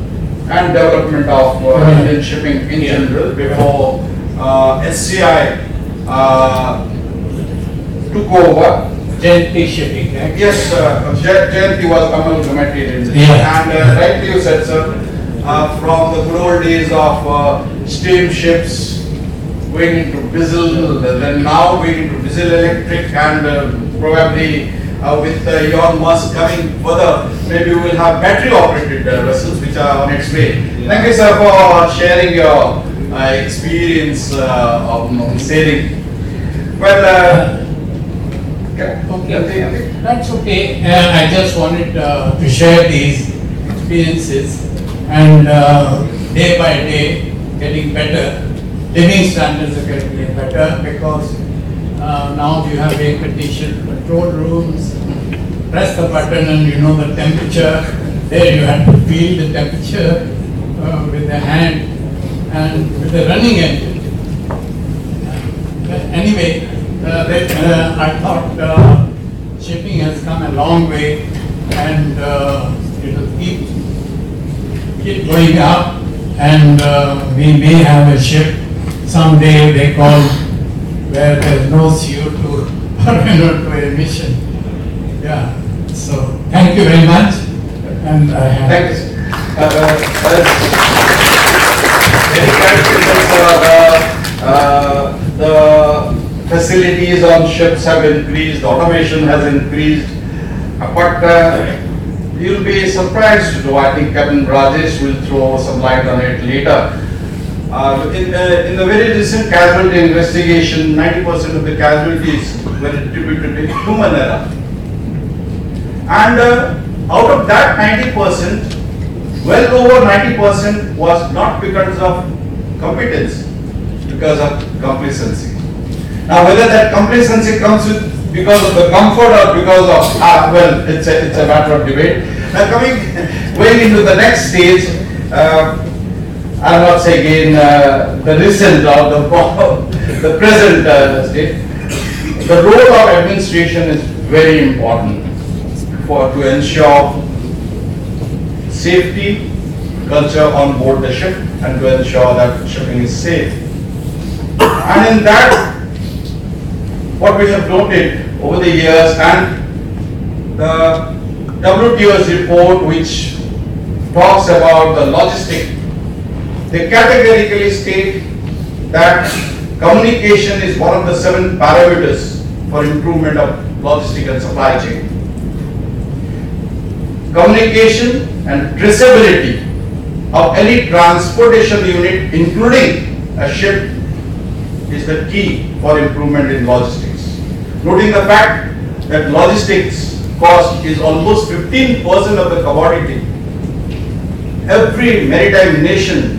and development of Indian shipping in general before SCI took over. Jayanti shipping, right? Yes, Jayanti was amalgamated in this. Yeah. And rightly you said, sir, from the good old days of steamships going into diesel, then now going into diesel electric, and probably with Elon Musk coming further, maybe we will have battery operated vessels which are on its way. Yeah. Thank you, sir, for sharing your experience of sailing. Well, okay. That's okay. I just wanted to share these experiences, and day by day getting better. Living standards are getting better because now you have air conditioned control rooms. Press the button and you know the temperature. There you have to feel the temperature with the hand and with the running engine. Anyway, I thought shipping has come a long way, and it will keep going up, and we may have a ship someday they call where there's no CO2 or no emission. Yeah. So thank you very much, and I have. Thank you, sir. The facilities on ships have increased, automation has increased, but you'll be surprised to know, I think Captain Rajesh will throw some light on it later. In the very recent casualty investigation, 90% of the casualties were attributed to human error. And out of that 90%, well over 90% was not because of competence, because of complacency. Now whether that complacency comes with because of the comfort or because of, well, it's a matter of debate. Now going into the next stage, I'll not say again the recent or the present state. The role of administration is very important to ensure safety culture on board the ship and to ensure that shipping is safe. And in that, what we have noted over the years, and the WTO's report which talks about the logistics, they categorically state that communication is one of the 7 parameters for improvement of logistics and supply chain. Communication and traceability of any transportation unit, including a ship, is the key for improvement in logistics. Noting the fact that logistics cost is almost 15% of the commodity. Every maritime nation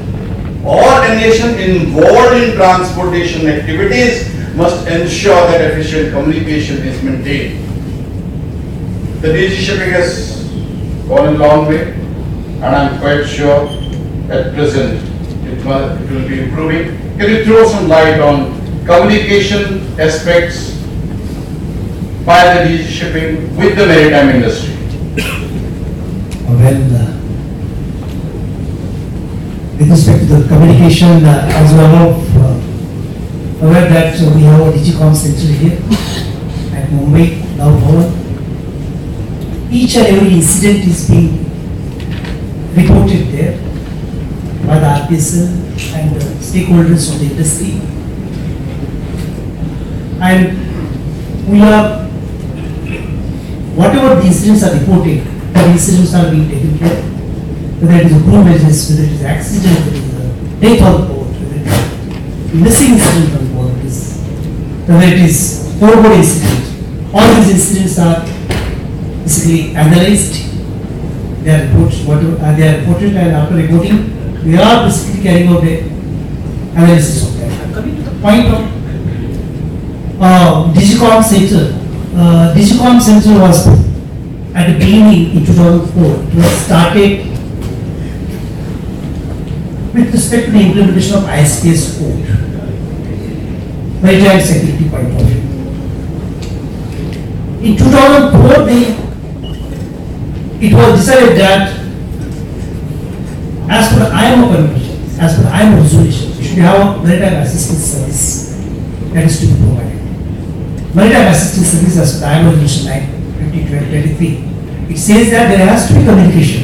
or a nation involved in transportation activities must ensure that efficient communication is maintained. The DG shipping has gone a long way, and I'm quite sure at present it will be improving. Can you throw some light on communication aspects file the DG shipping with the maritime industry? Well, with respect to the communication, as well aware that we have a Digicom center here at Mumbai, now Bhavan. Each and every incident is being reported there by the RPSL and stakeholders of the industry. And we are, whatever the incidents are reported, the incidents are being taken care, whether it is a crew measures, whether it is accident, whether it is a death on board, whether it is missing incident on board, whether it is overboard incident. All these incidents are basically analyzed, they are reported, and after reporting, we are basically carrying out the analysis of that. Coming to the point of Digicom Center. Digicom Center was at the beginning in 2004. It was started with respect to the implementation of ISPS code, maritime security point of view. In 2004, it was decided that as per the IMO convention, as per the IMO resolution, we should have a maritime assistance service that is to be provided. Maritime assistance service as per the IMO resolution 2023. It says that there has to be communication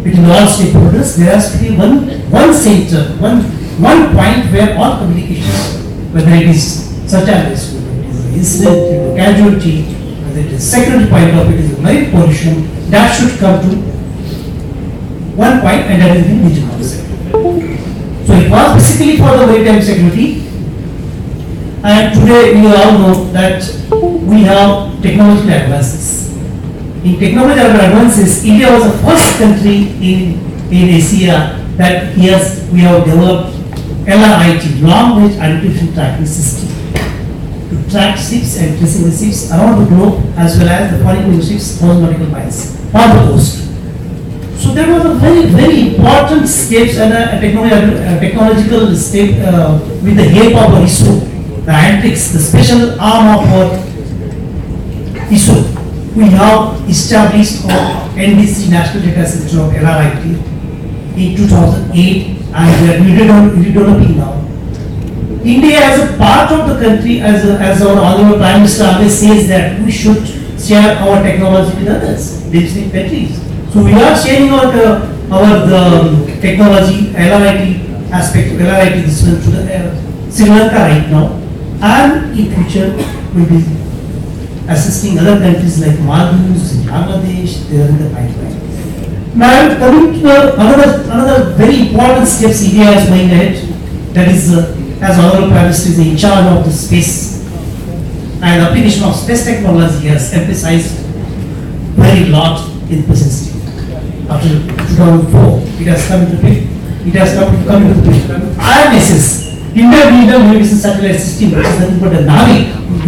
between all stakeholders. There has to be one center, one point where all communications, whether it is such as whether it is an incident, casualty, whether it is secondary point of it is a marine pollution, that should come to one point, and that is the Digicom Center. So it was basically for the maritime security, and today we all know that we have technological advances. In technological advances, India was the first country in Asia that we have developed LRIT, long range identification tracking system, to track ships and tracing the ships around the globe, as well as the foreign ships, nautical miles on the coast. So there was a very, very important steps and a technological step with the help of our ISRO, the antics, the special arm of our ISRO. We have established our NDC National Data Center of LRIT in 2008, and we are redeveloping now. India as a part of the country, as our Honorable Prime Minister always says that we should share our technology with others, developing countries. So we are sharing our technology, LRIT aspect of LRIT this one to the Sri Lanka right now, and in future we will be assisting other countries like Maldives, Bangladesh. They are in the pipeline. Now coming to another very important steps India is going ahead, that is as Honorable Prime Minister is in charge of the space and application of space technology has emphasized very lot in present state. After 2004, it has come to the IMSS, Indian Regional Navigation Satellite System, which is nothing but a NAVI,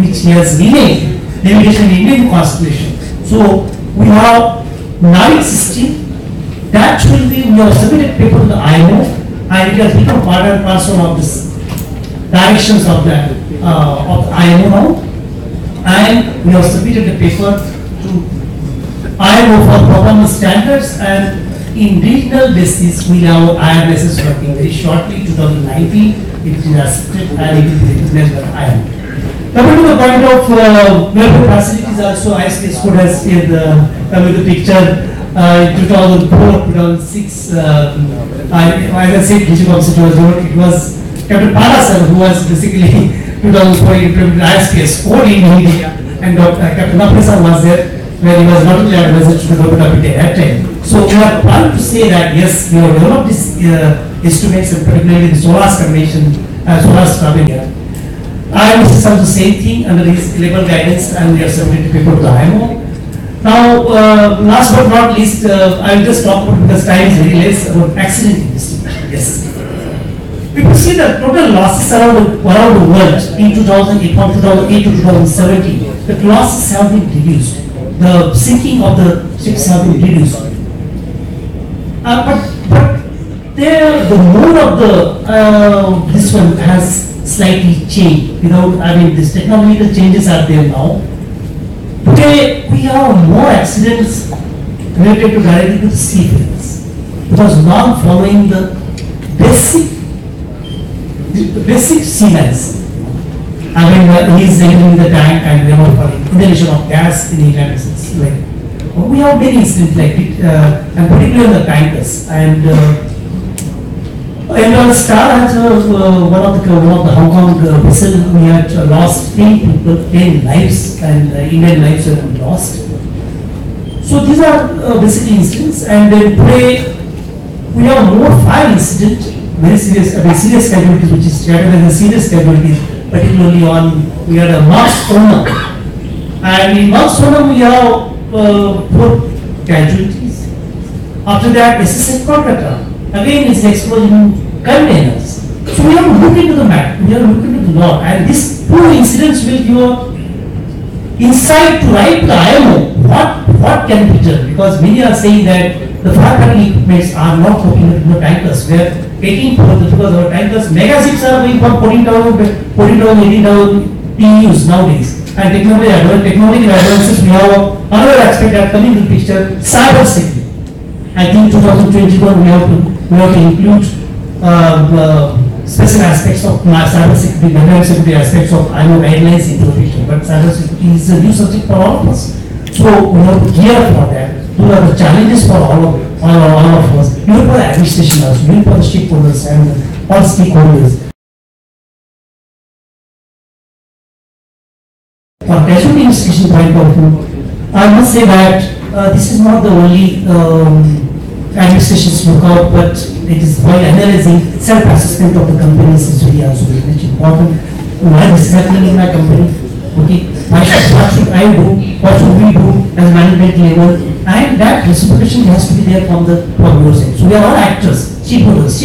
which he has renamed Navigation in Indian Constellation. So we have NAVI system that will be, we have submitted paper to the IMO, and it has become part and parcel of this directions of the IMO now, and we have submitted the paper to IMO for performance standards, and in regional basis we have IMSS working very shortly. 2019 it is accepted and it will be recognized by the IMO. Coming to the point of welfare facilities, also ISPS code has come into the picture in 2004, 2006. As I said, Digicom Center was developed. It was Captain Pala who was basically 2004 implemented ISPS code in India, and Captain Napresa was there, where he was not only advisor to the government of India at that time. So we are proud to say that yes, we have developed these instruments, and particularly the SOLAS convention, SOLAS India. And this is also the same thing under this label guidance, and we have submitted paper to the IMO. Now, last but not least, I will just talk about, because time is very less, about accident investigation. Yes. We could see the total losses around the world in 2008, from 2008 to 2017. The losses have been reduced. The sinking of the ships have been reduced. But there, the mode of the this one has slightly changed. These technological changes are there now. Today, we have more accidents related to directly to the seafarers because not following the basic seamans. I mean, he's entering the tank and for inhalation of gas in the United States. Like, we have many incidents like it, and particularly in the tankers. And Star has one of the Hong Kong vessel. We had lost 10 people, 10 lives, and Indian lives were lost. So these are basically incidents. And then today we have more fire incidents, very serious, serious casualties, which is rather than the serious casualties. Particularly we had a Mars Owner, and in Mars Owner we have 4 casualties. After that, SSF contractor, again it's explosion in containers. So we have to look into the map, we have to look into the law, and these 2 incidents will give a insight to write to the IMO what can be done, because many are saying that the firefighting equipments are not working with the tankers, where 18 because our tankers, mega ships are going for 14,000, 18,000 TEUs nowadays. And technological advances, we have another aspect that coming into the picture, cyber security. I think 2021 we have to include special aspects of cyber security, network security aspects of IMO guidelines into the picture. But cyber security is a new subject for all of us. So we have to gear for that. Those are the challenges for all of us, even for the administration also, even for the stakeholders and all stakeholders. For casualty investigation point of view, I must say that this is not the only administration's lookout, but it is while analyzing self-assessment of the companies is really also very much important. Why this is happening in my company? Okay, what should I do? What should we do as management level? And that reciprocation has to be there from your side. So we are all actors, shipowners,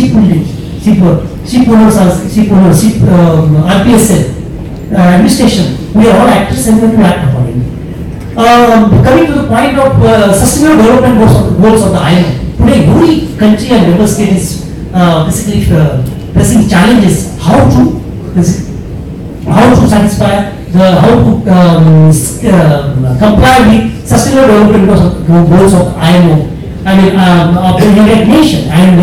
RPSL, administration. We are all actors and we have to act accordingly. Coming to the point of sustainable development goals of the IMO. Today, every country and member state is basically facing challenges how to satisfy how to comply with sustainable development goals of IMO. I mean, of the United Nations and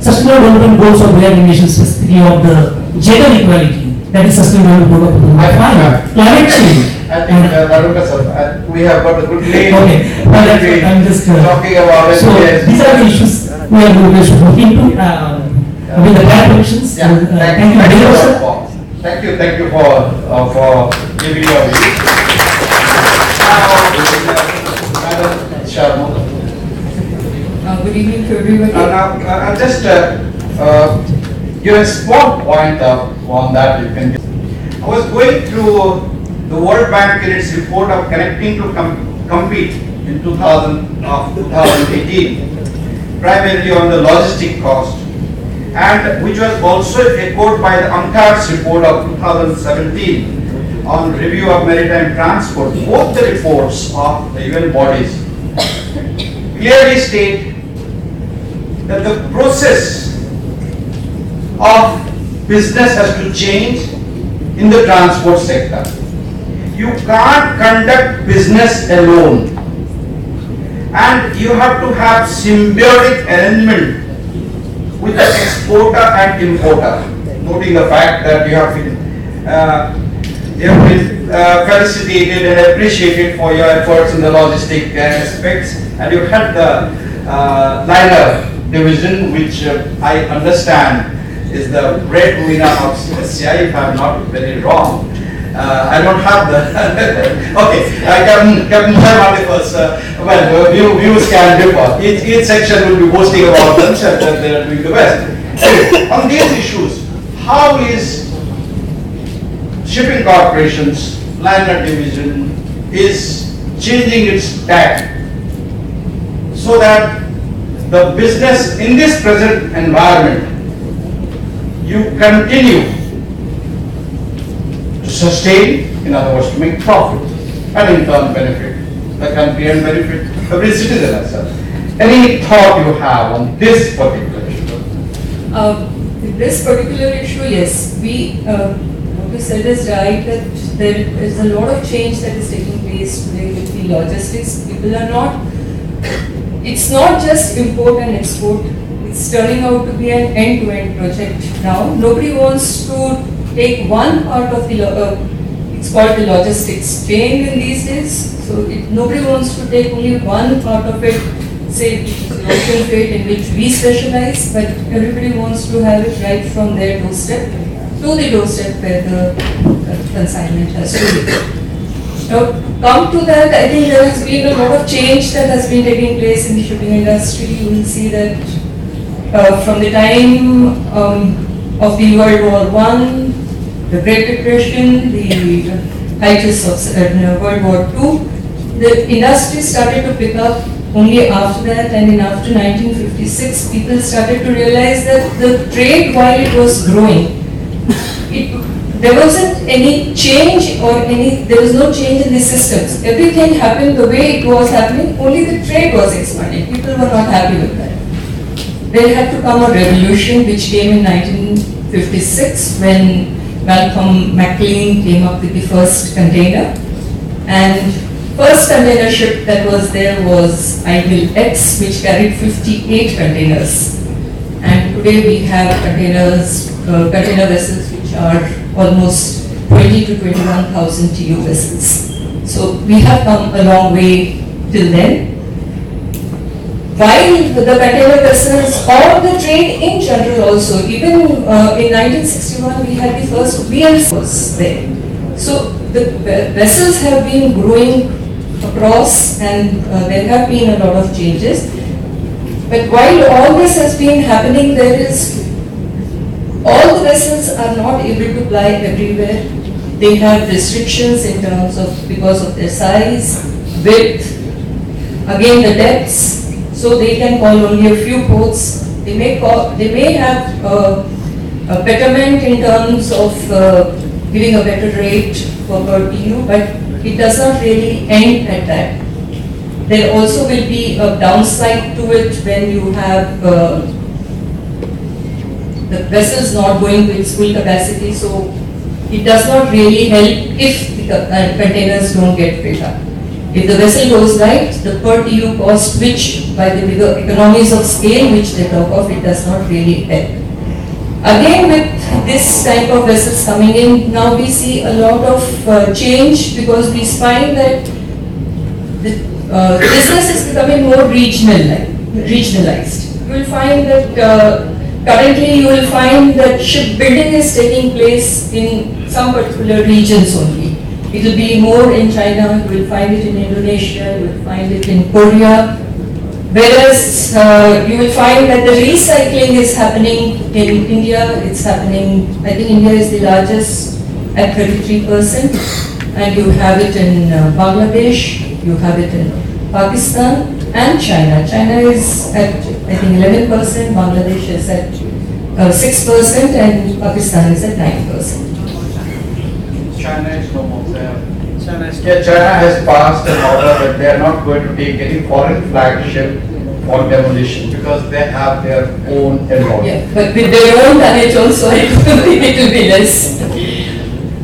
sustainable development goals of the United Nations, specifically of the gender equality. That is sustainable development. Climate change. I think, we have got a good lane. Okay, I'm just talking about it. So these are the issues we are going to look into with the clarifications. Yeah. Thank you very much, sir. Thank you for giving your views. Madam Sharma. Good evening to everyone. Now, just give a small point on that you can give. I was going through the World Bank in its report of connecting to compete in 2018, primarily on the logistic cost, and which was also echoed by the UNCTAD's report of 2017 on review of maritime transport. Both the reports of the UN bodies clearly state that the process of business has to change in the transport sector. You can't conduct business alone, and you have to have symbiotic arrangement with the exporter and importer, noting the fact that you have been felicitated and appreciated for your efforts in the logistic aspects, and you had the liner division, which I understand is the breadwinner of SCI, if I'm not very wrong. I don't have the okay. Captain Sharma first. Well, views can differ. Each section will be boasting about themselves that they are doing the best. Anyway, on these issues, how is shipping corporations, liner division is changing its tack so that the business in this present environment you continue to sustain, in other words, to make profit and in turn benefit the country and benefit every citizen as well. Any thought you have on this particular issue? This particular issue, yes, what we said is right, that there is a lot of change that is taking place place today with the logistics. People are not, it's not just import and export, it's turning out to be an end-to-end project now. Nobody wants to take one part of the, it's called the logistics chain in these days. So nobody wants to take only one part of it, say ocean freight in which we specialize, but everybody wants to have it right from their doorstep to the doorstep where the consignment has to be. Now, come to that, I think there has been a lot of change that has been taking place in the shipping industry. You will see that from the time of the World War I, the Great Depression, the hiatus of World War II, the industry started to pick up only after that, and after 1956, people started to realize that the trade, while it was growing, there wasn't any change there was no change in the systems. Everything happened the way it was happening, only the trade was expanding. People were not happy with that. There had to come a revolution which came in 1956 when Malcolm McLean came up with the first container, and first container ship that was there was Ideal X, which carried 58 containers. And today we have container vessels which are almost 20 to 21,000 TEU vessels. So we have come a long way till then. While the container vessels or the trade in general also, even in 1961 we had the first VLs there. So the vessels have been growing across, and there have been a lot of changes. But while all this has been happening, all the vessels are not able to ply everywhere. They have restrictions in terms of, because of their size, width, again the depths. So they can call only a few ports. They may have a betterment in terms of giving a better rate for per TEU, but it does not really end at that. There also will be a downside to it when you have the vessels not going to its full capacity, so it does not really help if the containers don't get filled up. If the vessel goes right, the per TEU cost, which by the bigger economies of scale which they talk of, it does not really help. Again, with this type of vessels coming in, now we see a lot of change, because we find that the business is becoming more regionalized. You will find that currently you will find that shipbuilding is taking place in some particular regions only. It will be more in China, you will find it in Indonesia, you will find it in Korea. Whereas you will find that the recycling is happening in India. It's happening, I think India is the largest at 33%, and you have it in Bangladesh, you have it in Pakistan and China. China is at, I think, 11%, Bangladesh is at 6%, and Pakistan is at 9%. China is no more there. China has passed an order that they are not going to take any foreign flagship on demolition because they have their own environment. Yeah, but with their own tonnage also, I think it will be less.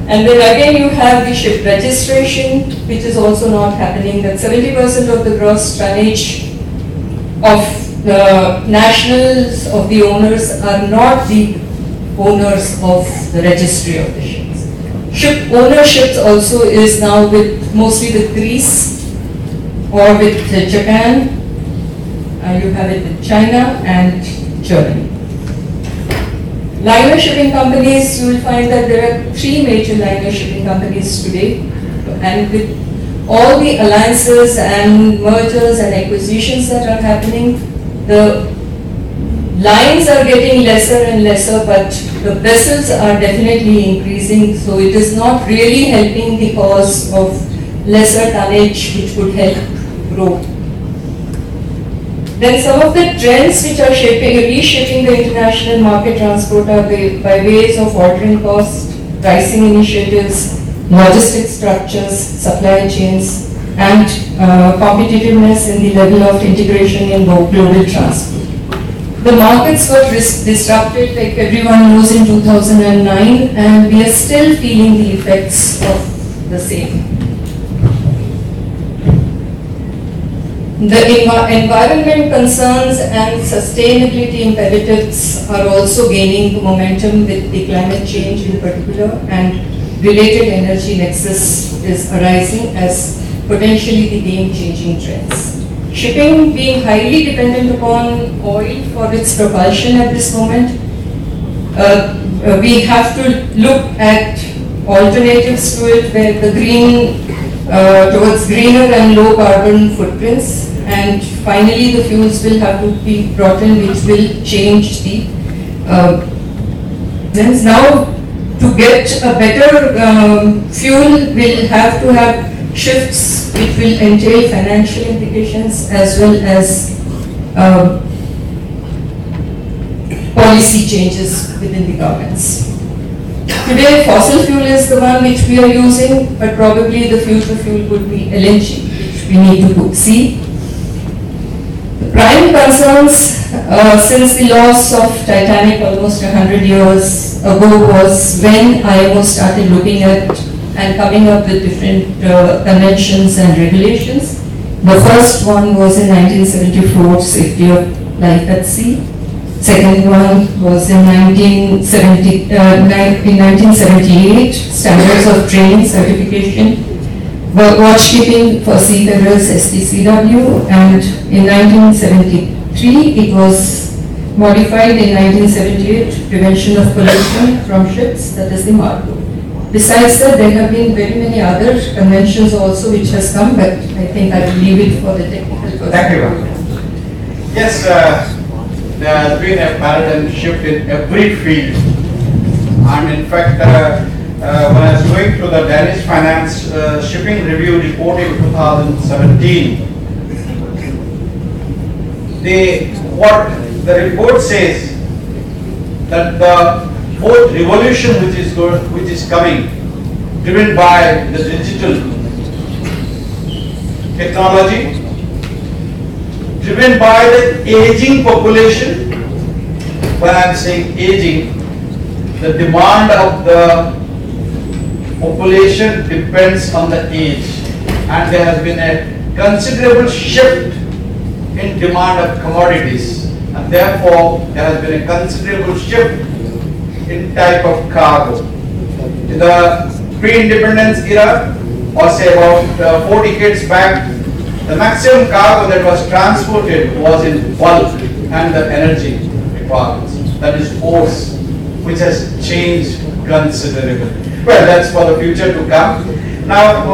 And then again you have the ship registration, which is also not happening. That 70% of the gross tonnage of the nationals of the owners are not the owners of the registry of the ships. Ship ownerships also is now mostly with Greece or with Japan. You have it with China and Germany. Liner shipping companies, you will find that there are 3 major liner shipping companies today, and with all the alliances and mergers and acquisitions that are happening, the lines are getting lesser and lesser, but the vessels are definitely increasing, so it is not really helping the cause of lesser tonnage, which would help grow. Then some of the trends which are reshaping the international market transport are by ways of ordering cost, pricing initiatives, logistic structures, supply chains, and competitiveness in the level of integration in global transport. The markets were disrupted, like everyone knows, in 2009, and we are still feeling the effects of the same. The environment concerns and sustainability imperatives are also gaining momentum with the climate change in particular, and related energy nexus is arising as potentially the game-changing trends. Shipping being highly dependent upon oil for its propulsion at this moment, we have to look at alternatives to it where the green, towards greener and low carbon footprints, and finally the fuels will have to be brought in which will change the now to get a better fuel we'll have to have shifts which will entail financial implications as well as policy changes within the governments. Today, fossil fuel is the one which we are using, but probably the future fuel would be LNG, which we need to see. The prime concerns since the loss of Titanic almost 100 years ago was when IMO started looking at and coming up with different conventions and regulations. The first one was in 1974, Safety of Life at Sea. Second one was in 1978, Standards of Training Certification, Watchkeeping for Seafarers, STCW, and in 1973 it was modified in 1978, Prevention of Pollution from Ships, that is the MARPO. Besides that, there have been very many other conventions also which has come, but I think I will leave it for the technical person. Thank you. Yes, there has been a paradigm shift in every field. And in fact, when I was going through the Danish Finance Shipping Review report in 2017, what the report says that the fourth revolution which is coming, driven by the digital technology, driven by the aging population. When I am saying aging, the demand of the population depends on the age, and there has been a considerable shift in demand of commodities, and therefore there has been a considerable shift in type of cargo. In the pre-independence era, or say about 4 decades back, the maximum cargo that was transported was in bulk and the energy requirements, that is force, which has changed considerably. Well, that's for the future to come. Now,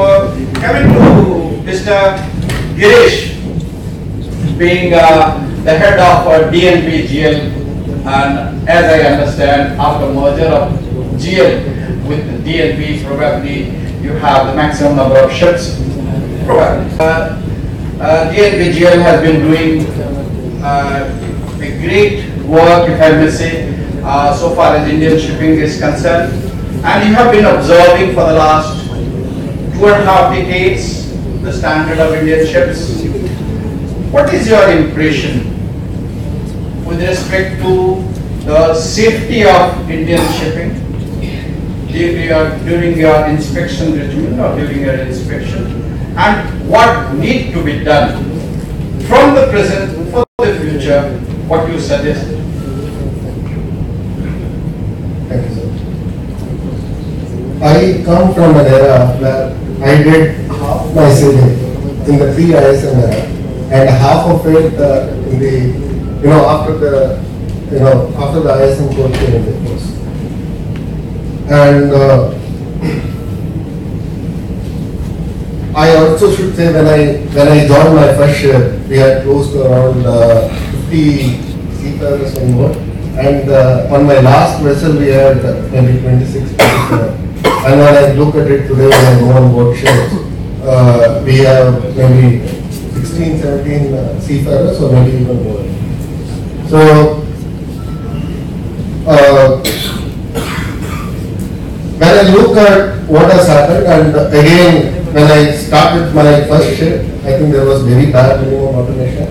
coming to Mr. Girish, being the head of DNV GL, and as I understand, after merger of GL with the DNV, probably you have the maximum number of ships. Probably. DNV GL has been doing a great work, if I may say, so far as Indian shipping is concerned. And you have been observing for the last 2.5 decades the standard of Indian ships. What is your impression with respect to the safety of Indian shipping during your inspection regimen or during your inspection, and what need to be done from the present for the future? What you suggest? Thank you, sir. I come from an era where I did half my civil in the pre-ISM era, and half of it in the, after the ISM code came into force. And I also should say when I joined my first year, we had close to around 50 seafarers on board, and on my last vessel we had maybe 26, 27. And when I look at it today, when I go on board ships, we have maybe 16, 17 seafarers, or maybe even more. So, when I look at what has happened, and again, when I started my first ship, I think there was very bad minimum automation.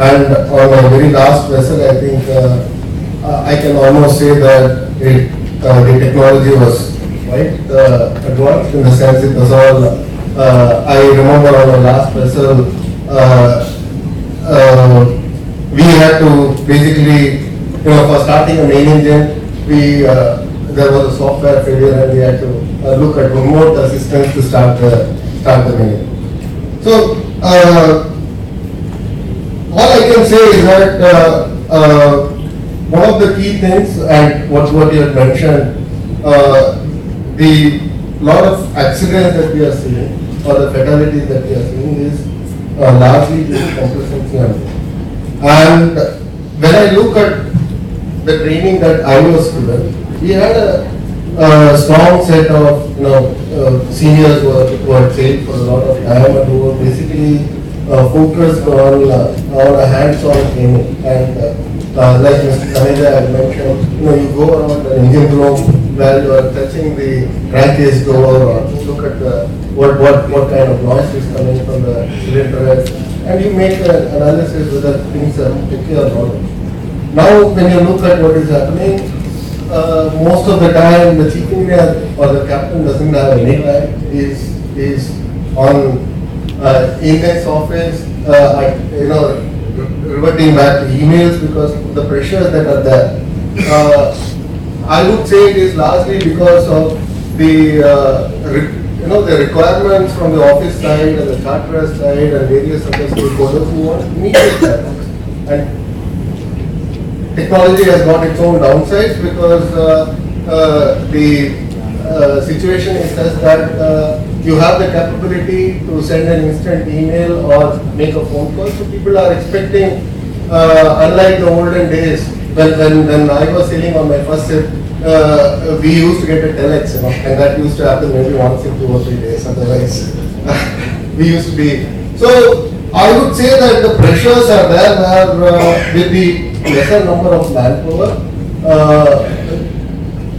And on my very last vessel, I think I can almost say that the technology was quite advanced, in the sense it was all, I remember on my last vessel, we had to basically, for starting a main engine, there was a software failure and we had to look at remote assistance to start the main engine. So, all I can say is that one of the key things, and what you had mentioned, the lot of accidents that we are seeing, or the fatalities that we are seeing, is largely due to complacency. And when I look at the training that I was given, we had a strong set of seniors who had sailed for a lot of time and who were basically focused on a hands-on training. And like Mr. Taneja had mentioned, you go around an engine room where you are touching the crankcase door or look at what kind of noise is coming from the cylinder head, and you make an analysis whether things are okay or not. Now, when you look at what is happening, most of the time the chief engineer or the captain doesn't have any time. Is on in his office, reverting back to emails because of the pressures that are there. I would say it is largely because of the the requirements from the office side and the charterer side and various other stakeholders who want immediate dialogue. And technology has got its own downsides because the situation is such that you have the capability to send an instant email or make a phone call. So people are expecting, unlike the olden days when I was sailing on my first ship, we used to get a telex, and that used to happen maybe once in 2 or 3 days. Otherwise, we used to be. So I would say that the pressures are there where with the lesser number of manpower,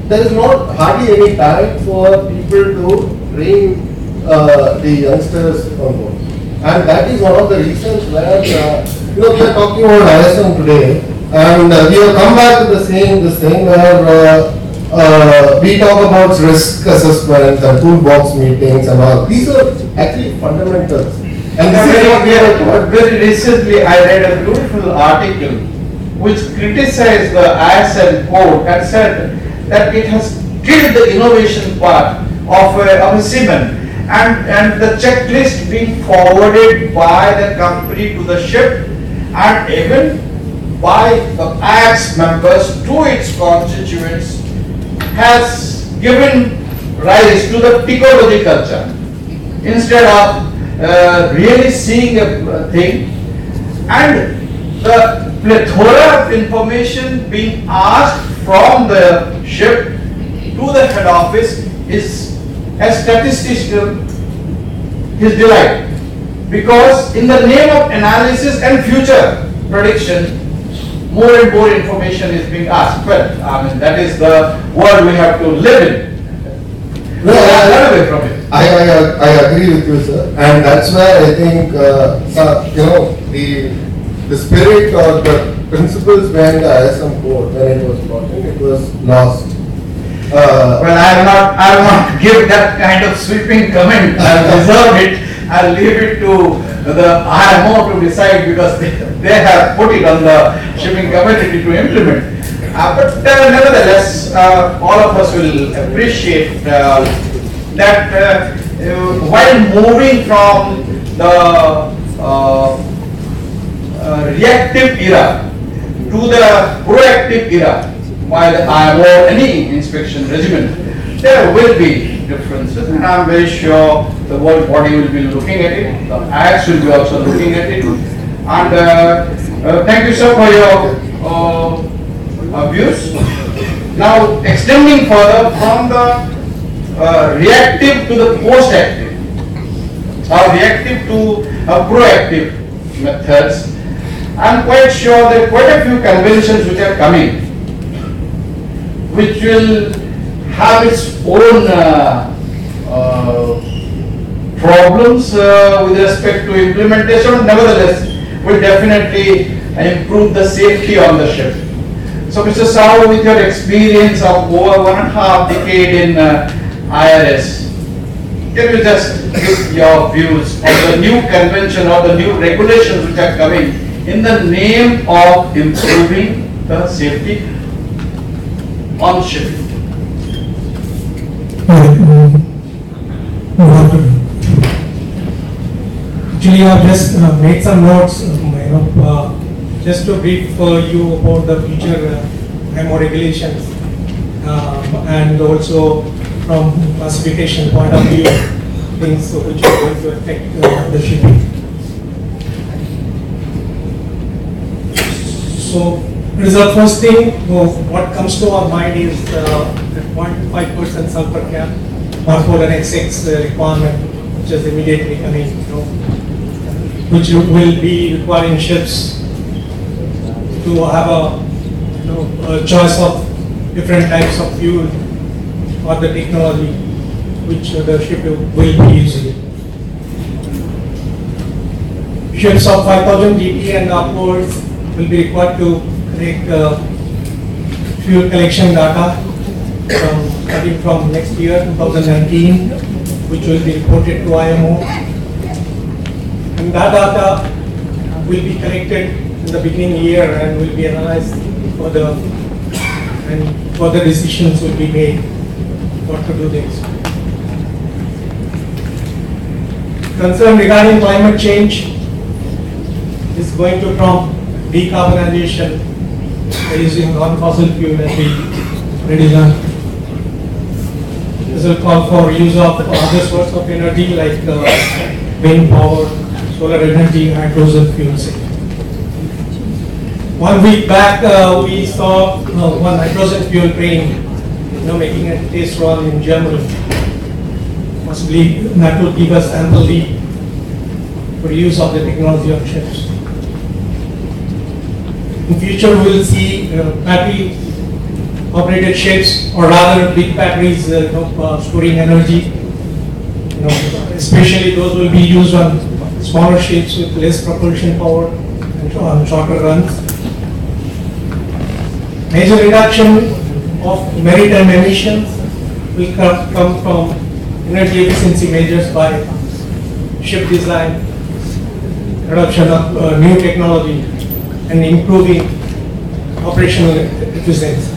there is not hardly any time for people to train the youngsters on board. And that is one of the reasons where, we are talking about ISM today, and we have come back to the same this thing where we talk about risk assessment and toolbox meetings and all. These are actually fundamentals. And this is what we are taught. Very recently, I read a beautiful article which criticized the ISM code and said that it has killed the innovation part of a seaman, and the checklist being forwarded by the company to the ship and even by the AX members to its constituents has given rise to the ticology culture. Instead of really seeing a thing, and the plethora of information being asked from the ship to the head office is a statistical his delight, because in the name of analysis and future prediction, more and more information is being asked. Well, I mean, that is the world we have to live in. No, run away from it. I agree with you, sir, and that's where I think the spirit or the principles behind the ISM code, when it was brought in, it was lost. Well, I will not give that kind of sweeping comment. I'll reserve it. I'll leave it to the IMO to decide, because they have put it on the shipping community to implement. But nevertheless, all of us will appreciate that while moving from the reactive era to the proactive era by the IMO or any inspection regimen, there will be differences, and I'm very sure the world body will be looking at it, the AX will be also looking at it, and thank you, sir, for your views. Now, extending further from the reactive to the post-active, or reactive to proactive methods, I'm quite sure that quite a few conventions which are coming, which will have its own problems with respect to implementation, nevertheless will definitely improve the safety on the ship. So Mr. Sao, with your experience of over 1.5 decade in IRS, can you just give your views on the new convention or the new regulations which are coming in the name of improving the safety on shipping. Actually, I have just made some notes, just to brief you about the future IMO regulations, and also from classification point of view, things which are going to affect the shipping. So, it is the first thing. What comes to our mind is the 0.5% sulfur cap, or for the next 6 requirement, which is immediately coming, which will be requiring ships to have a choice of different types of fuel or the technology which the ship will be using. Ships of 5,000 GT and upwards will be required to collect fuel collection data starting from next year, 2019, which will be reported to IMO. And that data will be collected in the beginning year and will be analyzed further, and further decisions will be made what to do next. Concern regarding climate change is going to prompt decarbonization by using non-fossil fuel as we already learned. This will call for use of other sources of energy like wind power, solar energy, hydrogen fuels. 1 week back, we saw one hydrogen fuel train, making a test run in Germany. Possibly that will give us ample lead for use of the technology of ships. In future, we will see battery operated ships, or rather big batteries storing energy. Especially those will be used on smaller ships with less propulsion power and on shorter runs. Major reduction of maritime emissions will come from energy efficiency measures by ship design, adoption of new technology, and improving operational efficiency.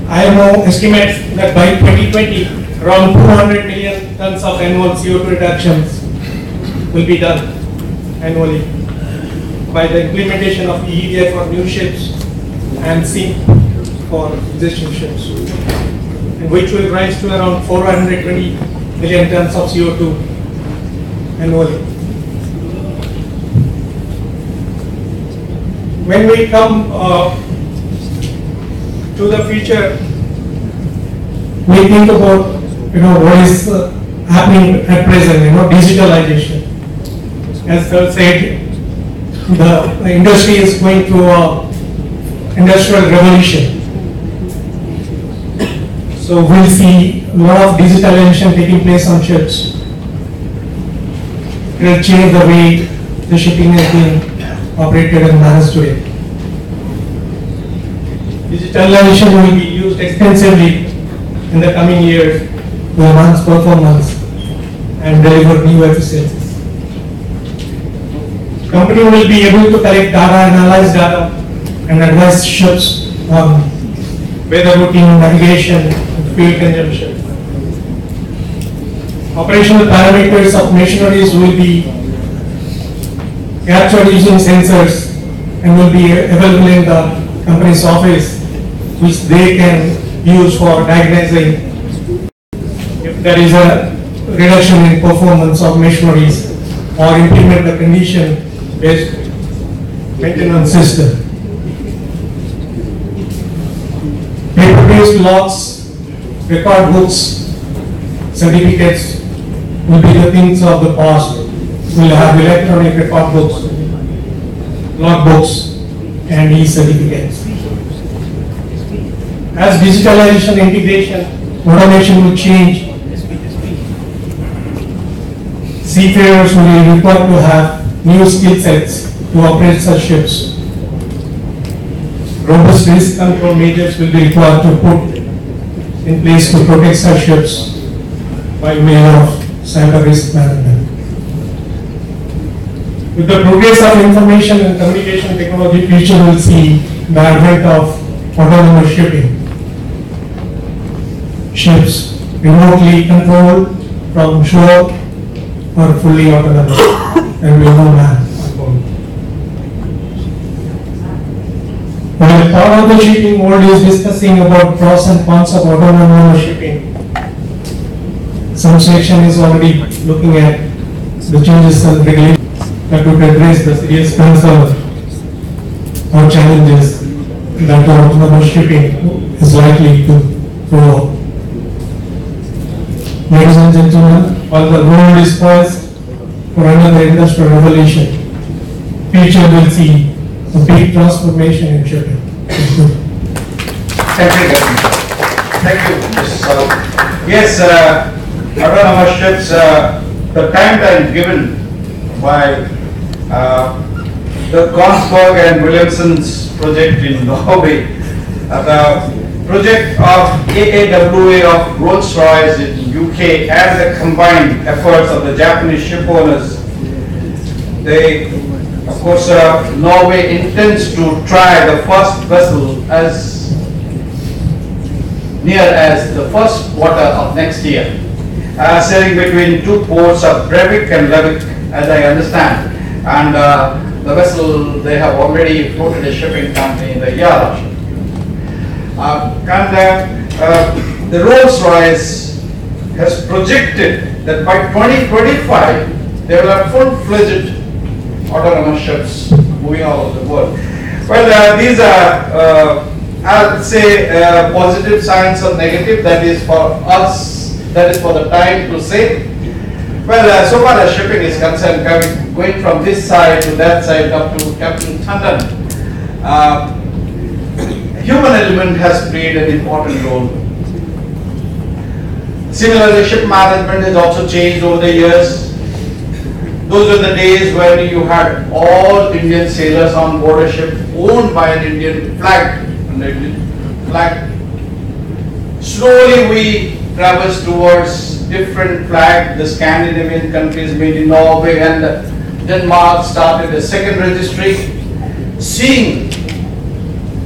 IMO estimates that by 2020, around 200 million tons of annual CO2 reductions will be done annually by the implementation of EEDI for new ships and SINK for existing ships, and which will rise to around 420 million tons of CO2 annually. When we come to the future, we think about what is happening at present, digitalization. As Sir said, the industry is going through an industrial revolution. So we'll see a lot of digitalization taking place on ships. It will change the way the shipping is being operated and managed today. Digitalization will be used extensively in the coming years to enhance performance and deliver new efficiencies. Company will be able to collect data, analyze data, and advise ships on weather routing, navigation, and fuel consumption. Operational parameters of machineries will be captured using sensors and will be available in the company's office, which they can use for diagnosing if there is a reduction in performance of machineries or implement the condition-based maintenance system. Paper-based logs, record books, certificates will be the things of the past. We'll have electronic record books, log books, and e-certificates. As digitalization, integration, automation will change, seafarers will be required to have new skill sets to operate such ships. Robust risk control measures will be required to put in place to protect such ships by way of cyber risk management. With the progress of information and communication technology, future will see the advent of autonomous shipping. Ships remotely controlled from shore or fully autonomous and with no man on board. While part of the shipping world is discussing about pros and cons of autonomous shipping, some section is already looking at the changes and regulations that would address the serious concern or challenges that autonomous shipping is likely to throw up. Ladies and gentlemen, while the world is poised for another industrial revolution, future will see a big transformation in shipping. Thank you. Thank you, Mr. Saru. Yes, autonomous ships, the timeline given by the Kongsberg and Williamson's project in Norway, the project of AAWA of Rolls-Royce in UK, and the combined efforts of the Japanese ship owners. They, of course, Norway intends to try the first vessel as near as the first quarter of next year, sailing between two ports of Brevik and Levick, as I understand. And the vessel, they have already floated a shipping company in the yard. The Rolls-Royce has projected that by 2025, they will have full-fledged autonomous ships moving all over the world. Well, these are, I would say, positive signs or negative. That is for us, that is for the time to say. Well, so far as shipping is concerned, going from this side to that side up to Captain Tandon, human element has played an important role. Similarly, ship management has also changed over the years. Those were the days when you had all Indian sailors on board a ship owned by an Indian flag. Slowly we traversed towards different flag. The Scandinavian countries, made in Norway and Denmark, started a second registry. Seeing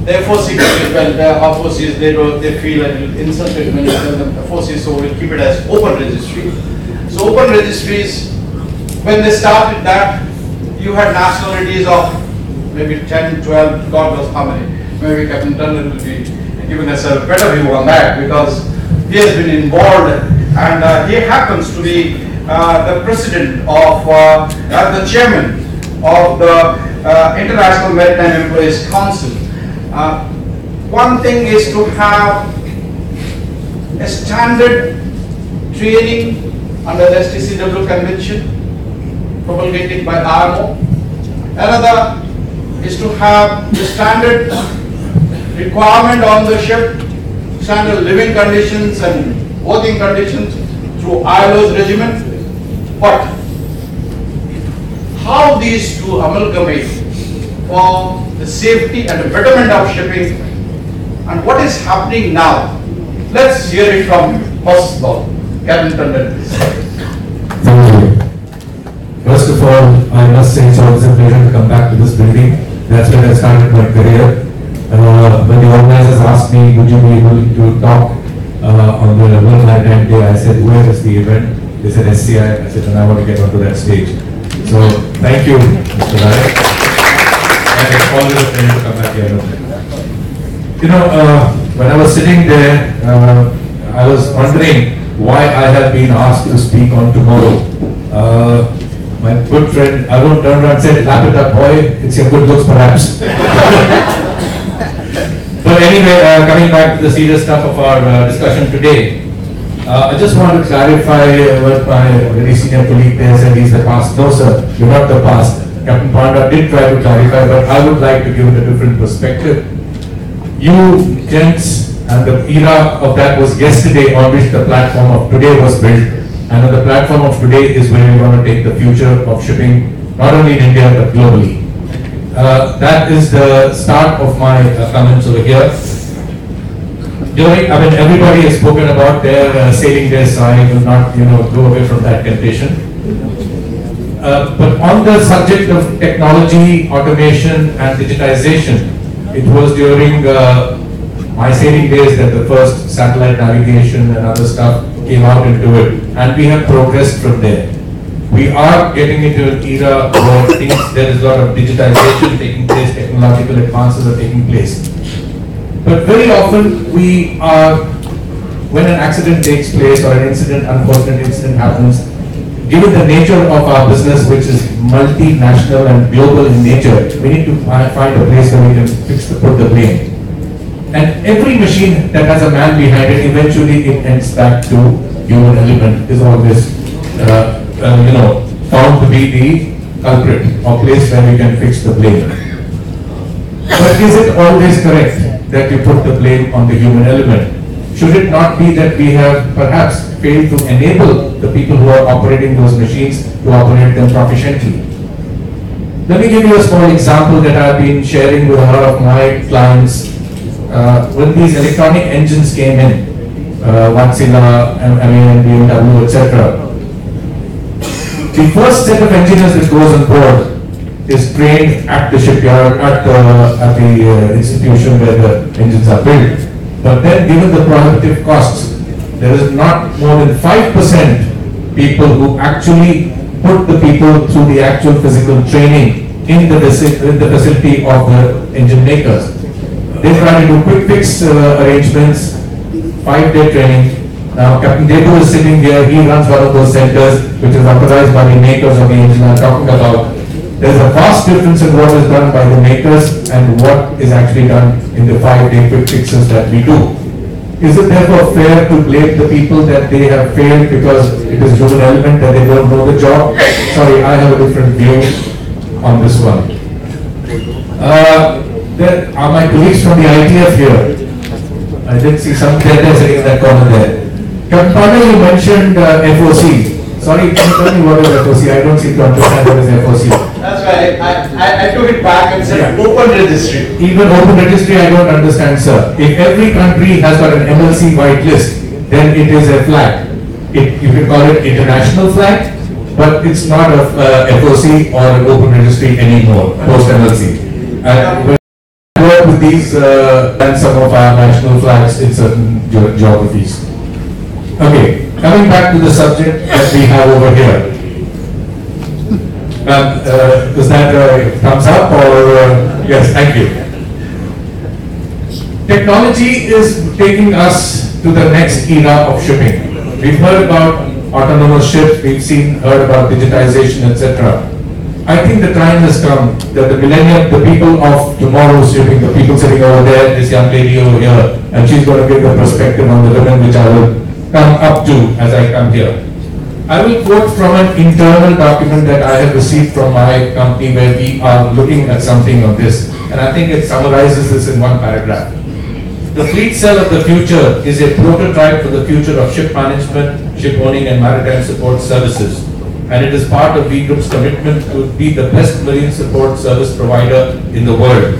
the FOC countries, well, the FOCs, they feel a little insulted when you tell them FOCs, so we'll keep it as open registry. So open registries, when they started that, you had nationalities of maybe 10, 12, God knows how many. Maybe Captain Tandon will be giving us a better view on that, because he has been involved, and he happens to be the president of, the chairman of the International Maritime Employees Council. One thing is to have a standard training under the STCW convention promulgated by IMO. Another is to have the standard requirement on the ship, standard living conditions and working conditions through ILO's regimen. But how these two amalgamate for the safety and the betterment of shipping, and what is happening now? Let's hear it from first of all, Captain Tandon. Thank you. First of all, I must say it's always a pleasure to come back to this building. That's when I started my career. When the organizers asked me, would you be able to talk on the World Maritime Day, I said, where is the event? They said SCI. I said, and I want to get onto that stage. So thank you, Mr. Nayak. And it's always a pleasure to come back here. You know, when I was sitting there, I was wondering why I have been asked to speak on tomorrow. My good friend Arun turned around and said, "Lap it up, boy, it's your good looks perhaps." But anyway, coming back to the serious stuff of our discussion today, I just want to clarify what my very senior colleague there said, he's the past. No sir, you're not the past. Captain Panda did try to clarify, but I would like to give it a different perspective. You gents, and the era of that was yesterday on which the platform of today was built. And the platform of today is where we want to take the future of shipping, not only in India but globally. That is the start of my comments over here. Everybody has spoken about their sailing there, so I will not, go away from that temptation. But on the subject of technology, automation and digitization, it was during my sailing days that the first satellite navigation and other stuff came out into it, and we have progressed from there. We are getting into an era where there is a lot of digitization taking place, technological advances are taking place. But very often we are, when an accident takes place or an incident, unfortunate incident happens, given the nature of our business, which is multinational and global in nature, we need to find a place where we can put the blame. And every machine that has a man behind it, eventually it ends back to human element is always, found to be the culprit or place where we can fix the blame. But is it always correct that you put the blame on the human element? Should it not be that we have perhaps failed to enable the people who are operating those machines to operate them proficiently? Let me give you a small example that I've been sharing with a lot of my clients. When these electronic engines came in, Wärtsilä, MAN, BMW, etc., the first set of engineers that goes on board is trained at the shipyard, at the institution where the engines are built. But then, given the prohibitive costs, there is not more than 5% people who actually put the people through the actual physical training in the facility of the engine makers. They try to do quick fix arrangements, 5-day training. Now, Captain Debu is sitting here, he runs one of those centers which is authorized by the makers of the engine I'm talking about. There's a vast difference in what is done by the makers and what is actually done in the 5-day quick fixes that we do. Is it therefore fair to blame the people that they have failed because it is human element that they don't know the job? Sorry, I have a different view on this one. There are my colleagues from the ITF here. I did see some there sitting in that corner there. Captain Parker, you mentioned FOC. Sorry, can you tell me what is FOC? I don't seem to understand what is FOC. That's why I took it back and said open registry. Even open registry I don't understand, sir. If every country has got an MLC whitelist, then it is a flag. You can call it international flag, but it's not a FOC or an open registry anymore, post MLC. And when I work with these and some of our national flags in certain geographies. Okay, coming back to the subject that we have over here. Is that a thumbs up or yes, thank you. Technology is taking us to the next era of shipping. We've heard about autonomous ships, we've heard about digitization, etc. I think the time has come that the millennium, the people of tomorrow's shipping, the people sitting over there, this young lady over here, and she's going to give the perspective on the women which I will come up to as I come here. I will quote from an internal document that I have received from my company where we are looking at something on this, and I think it summarizes this in one paragraph. The fleet cell of the future is a prototype for the future of ship management, ship owning and maritime support services, and it is part of V Group's commitment to be the best marine support service provider in the world.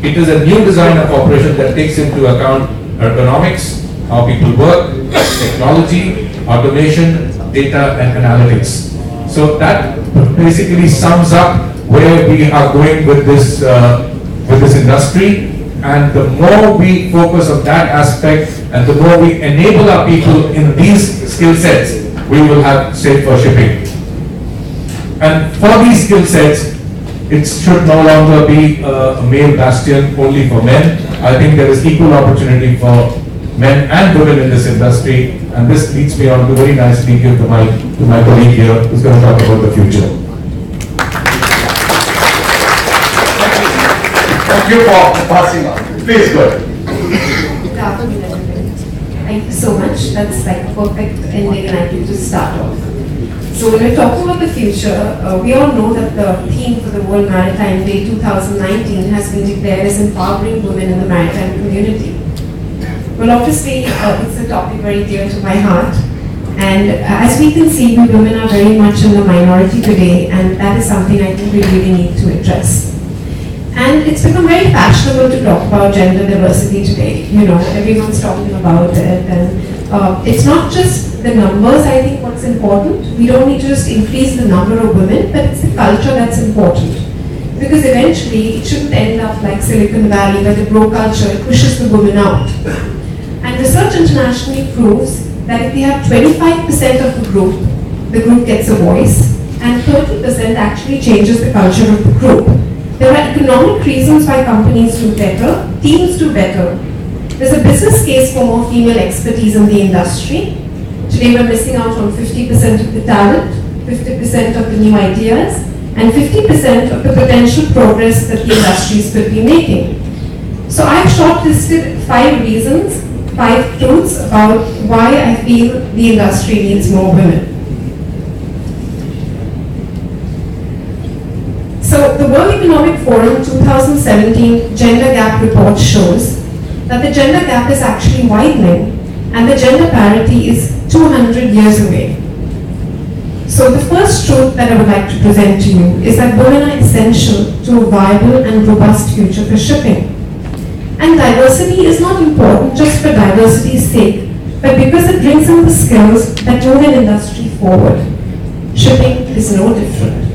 It is a new design of operation that takes into account ergonomics, how people work, technology, automation, data and analytics. So that basically sums up where we are going with this industry, and the more we focus on that aspect and the more we enable our people in these skill sets, we will have safer shipping. And for these skill sets, it should no longer be a male bastion only for men. I think there is equal opportunity for men and women in this industry, and this leads me on to very nicely give the mic to my colleague here who's going to talk about the future. Thank you for passing on. Please go ahead. Thank you so much. That's like a perfect ending, and I can just start off. So when we're talking about the future, we all know that the theme for the World Maritime Day 2019 has been declared as empowering women in the maritime community. Well, obviously, it's a topic very dear to my heart, and as we can see, we women are very much in the minority today, and that is something I think we really need to address. And it's become very fashionable to talk about gender diversity today. You know, everyone's talking about it, and it's not just the numbers, I think, what's important. We don't need to just increase the number of women, but it's the culture that's important. Because eventually, it shouldn't end up like Silicon Valley, where the bro culture pushes the woman out. And research internationally proves that if we have 25% of the group gets a voice, and 30% actually changes the culture of the group. There are economic reasons why companies do better, teams do better. There's a business case for more female expertise in the industry. Today we're missing out on 50% of the talent, 50% of the new ideas, and 50% of the potential progress that the industries could be making. So I've shortlisted 5 reasons, 5 truths about why I feel the industry needs more women. So the World Economic Forum 2017 Gender Gap Report shows that the gender gap is actually widening and the gender parity is 200 years away. So the first truth that I would like to present to you is that women are essential to a viable and robust future for shipping. And diversity is not important just for diversity's sake, but because it brings in the skills that move an industry forward. Shipping is no different.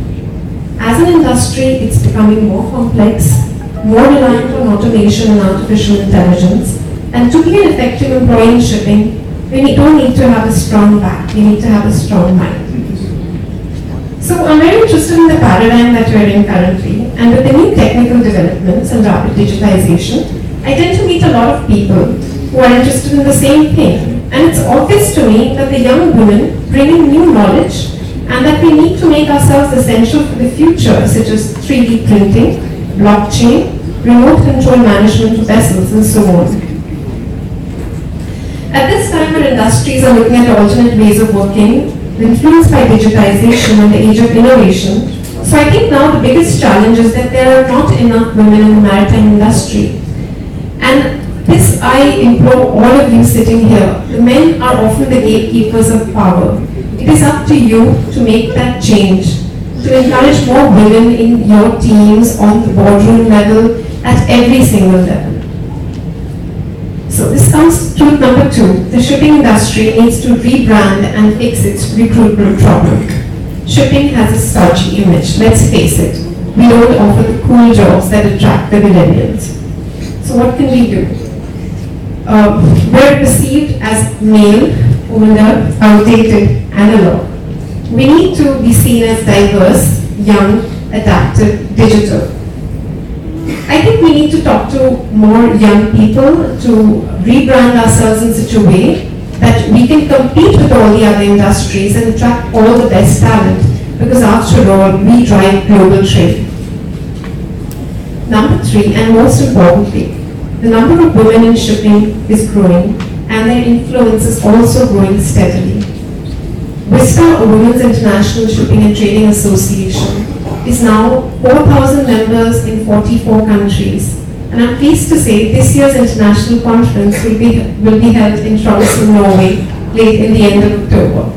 As an industry, it's becoming more complex, more reliant on automation and artificial intelligence. And to be an effective employee in shipping, we don't need to have a strong back, we need to have a strong mind. So I'm very interested in the paradigm that we're in currently, and with the new technical developments and rapid digitization, I tend to meet a lot of people who are interested in the same thing. And it's obvious to me that the young women bring in new knowledge and that we need to make ourselves essential for the future, such as 3D printing, blockchain, remote control management of vessels, and so on. At this time, our industries are looking at alternate ways of working, influenced by digitization and the age of innovation. So I think now the biggest challenge is that there are not enough women in the maritime industry. And this I implore all of you sitting here. The men are often the gatekeepers of power. It is up to you to make that change, to encourage more women in your teams, on the boardroom level, at every single level. So this comes to truth number 2. The shipping industry needs to rebrand and fix its recruitment problem. Shipping has a stodgy image, let's face it. We don't offer the cool jobs that attract the millennials. So what can we do? We're perceived as male, older, outdated, analog. We need to be seen as diverse, young, adaptive, digital. I think we need to talk to more young people to rebrand ourselves in such a way that we can compete with all the other industries and attract all the best talent, because after all, we drive global trade. Number 3, and most importantly, the number of women in shipping is growing and their influence is also growing steadily. WISTA, a Women's International Shipping and Trading Association, is now 4,000 members in 44 countries. And I'm pleased to say this year's international conference will be held in Tromsø, Norway, late in the end of October.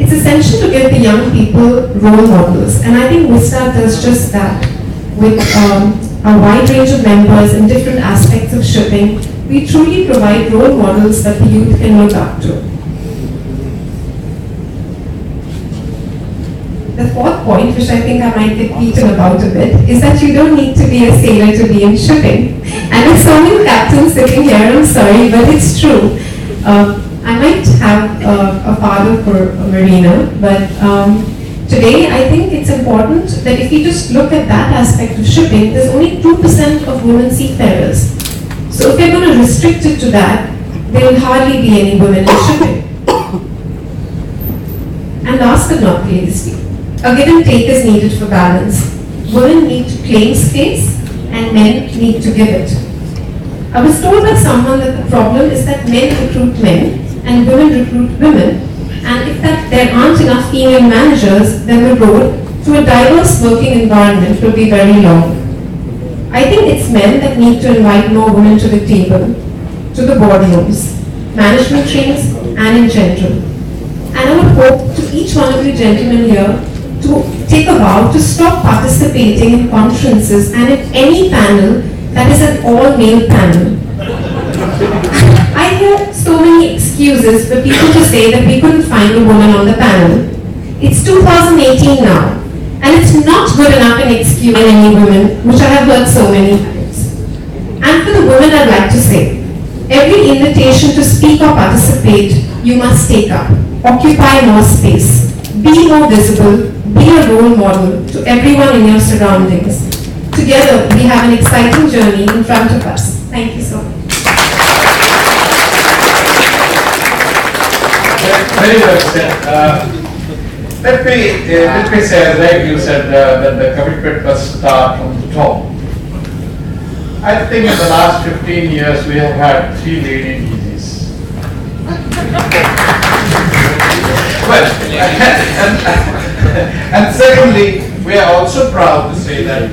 It's essential to give the young people role models, and I think WISTA does just that. With a wide range of members in different aspects of shipping, we truly provide role models that the youth can look up to. The 4th point, which I think I might get beaten about a bit, is that you don't need to be a sailor to be in shipping. And with so many captains sitting here, I'm sorry, but it's true. I might have a father for a mariner, but today I think it's important that if you just look at that aspect of shipping, there's only 2% of women seafarers. So if you're going to restrict it to that, there will hardly be any women in shipping. And last but not least, a give and take is needed for balance. Women need to claim space and men need to give it. I was told by someone that the problem is that men recruit men and women recruit women, and if there aren't enough female managers, then the road to a diverse working environment will be very long. I think it's men that need to invite more women to the table, to the boardrooms, management trainings, and in general. And I would hope to each one of you gentlemen here to take a vow to stop participating in conferences and in any panel that is an all-male panel. I I hear so many excuses for people to say that we couldn't find a woman on the panel. It's 2018 now, and it's not good enough an excuse for any women, which I have heard so many times. And for the women, I'd like to say, every invitation to speak or participate, you must take up. Occupy more space. Be more visible. Be a role model to everyone in your surroundings. Together, we have an exciting journey in front of us. Thank you so much. Very well said. Let me say, as like you said, that the commitment must start from the top. I think in the last 15 years we have had 3 leading EZs. Well, and secondly, we are also proud to say that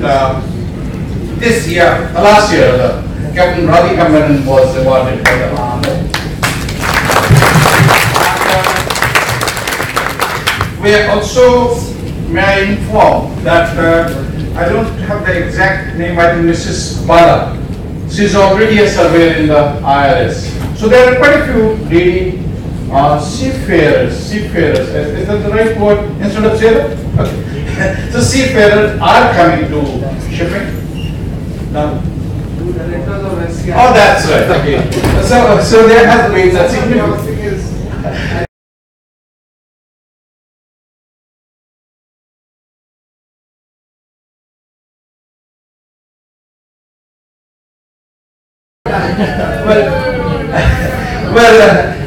this year, last year, Captain Radhika Menon was awarded by the Army. We are also, may I inform that I don't have the exact name, I think Mrs. Bala. She's already a surveyor in the IRS. So there are quite a few lady seafarers, is that the right word instead of sailor? Okay. So seafarers are coming to shipping. Now, oh, that's right. Okay. So there has been a significant.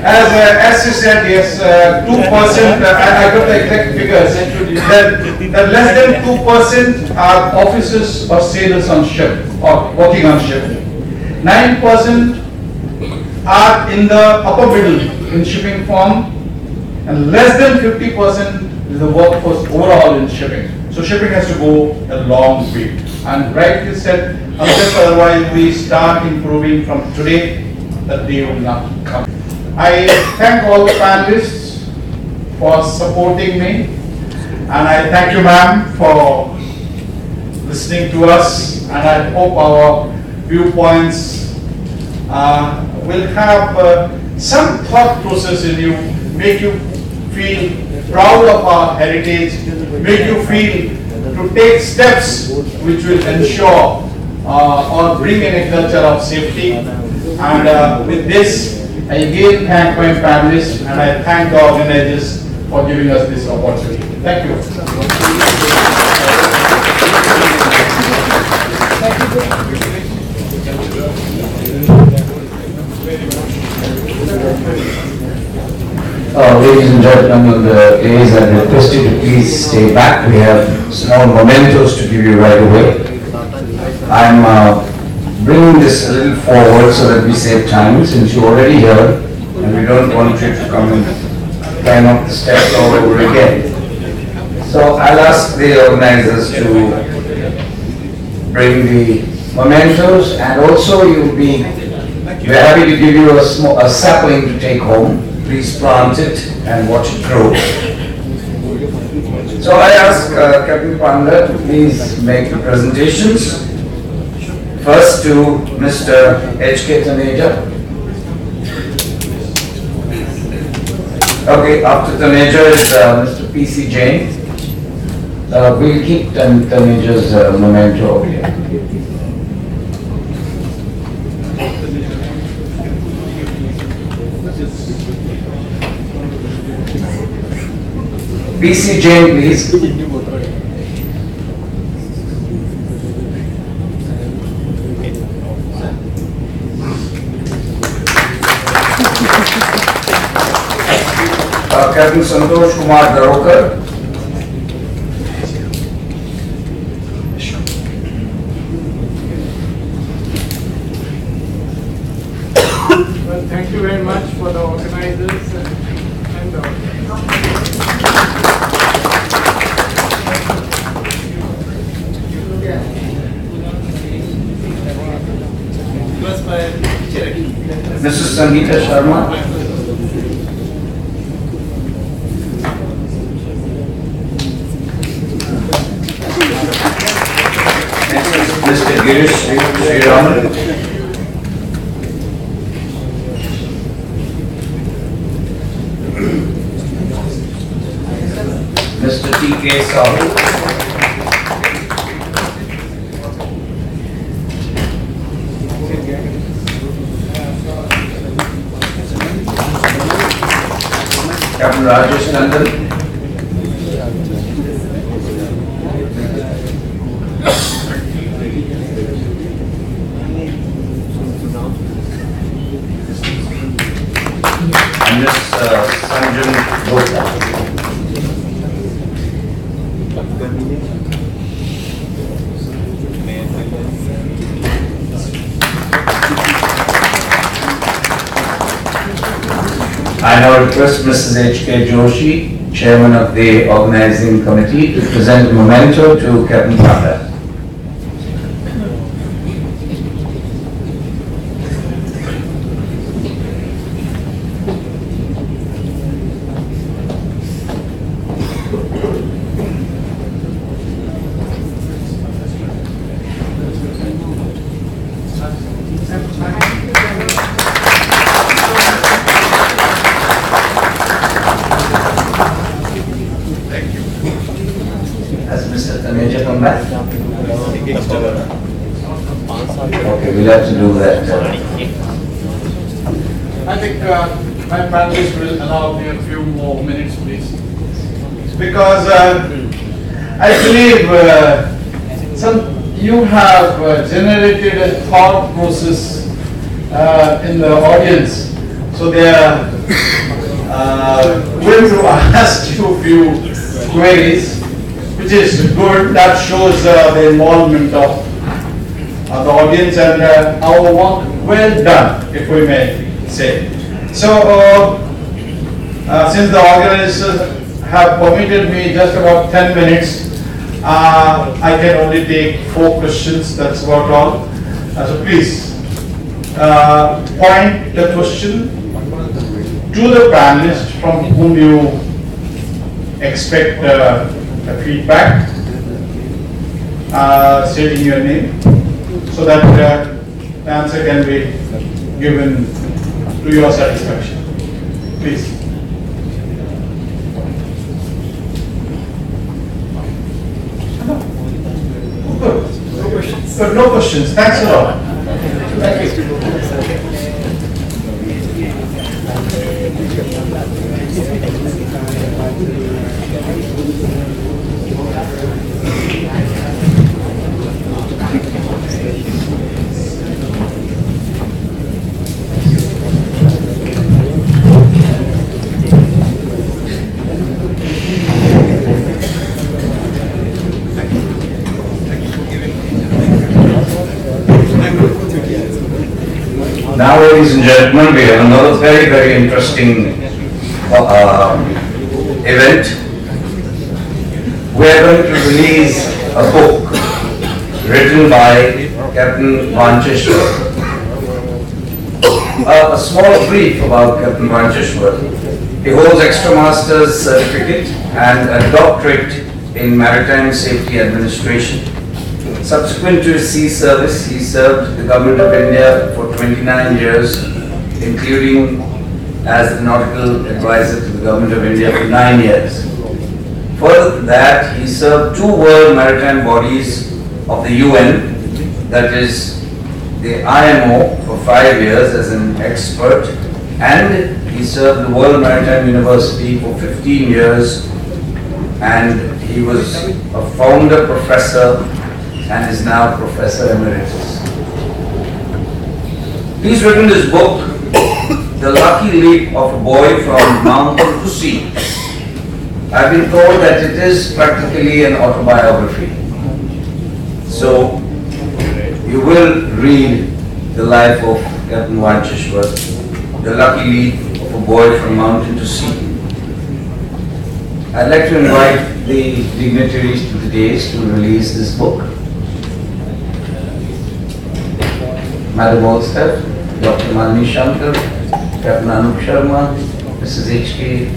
As you said, yes, 2%, I got the exact figures, that less than 2% are officers or sailors on ship, or working on ship. 9% are in the upper middle in shipping firm, and less than 50% is the workforce overall in shipping. So shipping has to go a long way. And rightly said, unless otherwise we start improving from today, that day will not come. I thank all the panelists for supporting me, and I thank you, ma'am, for listening to us, and I hope our viewpoints will have some thought process in you, make you feel proud of our heritage, make you feel to take steps which will ensure or bring in a culture of safety. And with this, I again thank my panelists, and I thank the organizers for giving us this opportunity. Thank you. Ladies and gentlemen, the ladies are requested to please stay back. We have small mementos to give you right away. I'm bringing this a little forward so that we save time, since you're already here and we don't want you to come and climb up the steps all over again. So I'll ask the organizers to bring the mementos, and also we're happy to give you a sapling to take home. Please plant it and watch it grow. So I ask Captain Panda to please make the presentations. First to Mr. H.K. Taneja. Okay, after Taneja is Mr. P.C. Jain. We'll keep Taneja's memento over here. P.C. Jain, please. Captain Santosh Kumar Darokar. Well, thank you very much for the organizers and Mrs. Sangeeta Sharma. Mr. Girish Sriraman. Sahu. Captain Rajesh Nandan. And Ms. Sanjan Gupta. I now request Mrs. H.K. Joshi, Chairman of the Organizing Committee, to present a memento to Captain Panda. Has Mr. Taneja come back? Okay, we'll have to do that. I think my panelists will allow me a few more minutes, please. Because I believe you have generated a thought process in the audience. So they are going to ask you a few queries, which is good. That shows the involvement of the audience and our work well done, if we may say. So, since the organizers have permitted me just about 10 minutes, I can only take 4 questions, that's about all. So please, point the question to the panelist from whom you expect a feedback, stating your name, so that the answer can be given to your satisfaction. Please. Good. No questions. Good. No questions. Thanks a lot. Thank you. Now, ladies and gentlemen, we have another very, very interesting event. We are going to release a book written by Captain Vancheshwar. A small brief about Captain Vancheshwar. He holds extra master's certificate and a doctorate in maritime safety administration. Subsequent to his sea service, he served the Government of India for 29 years, including as the nautical advisor to the Government of India for 9 years. Further to that, he served 2 world maritime bodies of the UN, that is the IMO, for 5 years as an expert, and he served the World Maritime University for 15 years, and he was a founder professor and is now Professor Emeritus. He's written this book, The Lucky Leap of a Boy from Mountain to Sea. I've been told that it is practically an autobiography. So, you will read the life of Captain Vancheshwar, The Lucky Leap of a Boy from Mountain to Sea. I'd like to invite the dignitaries to the dais to release this book. Madam Olstad, Dr. Malini Shankar, Captain Anup Sharma, Mrs. H.K.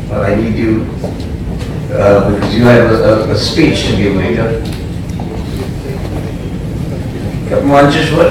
Well, I need you because you have a speech to give later. Captain Vancheshwar.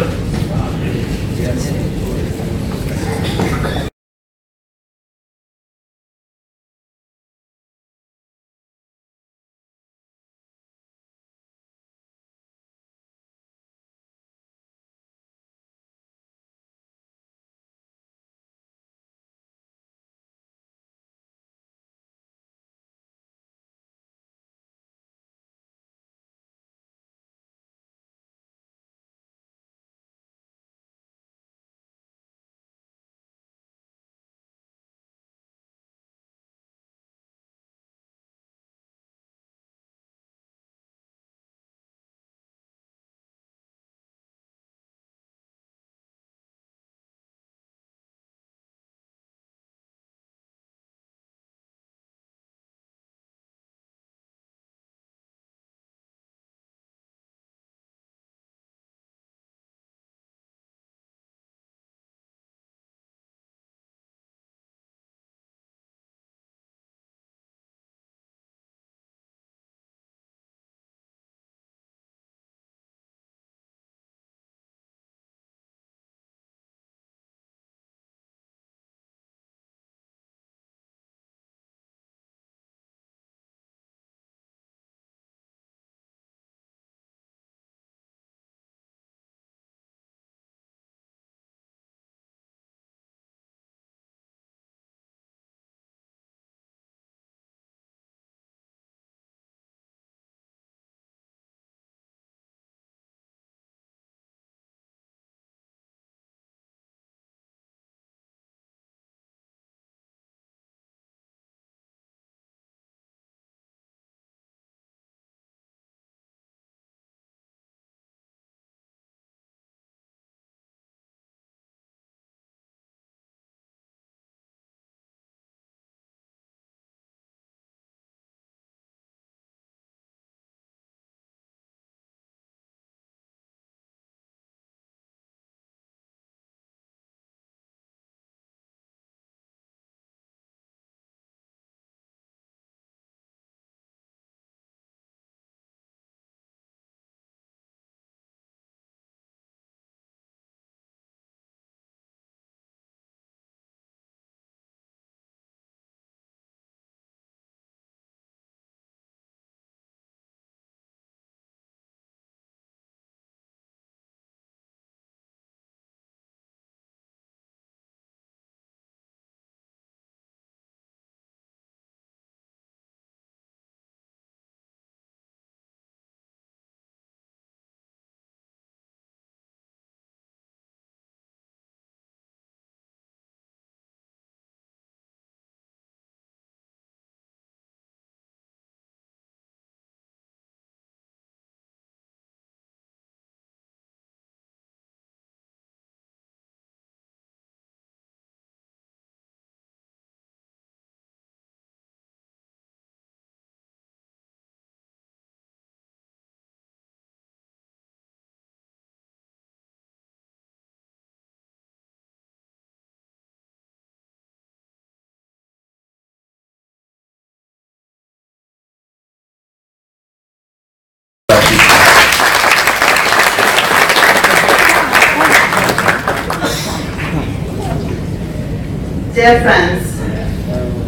Dear friends,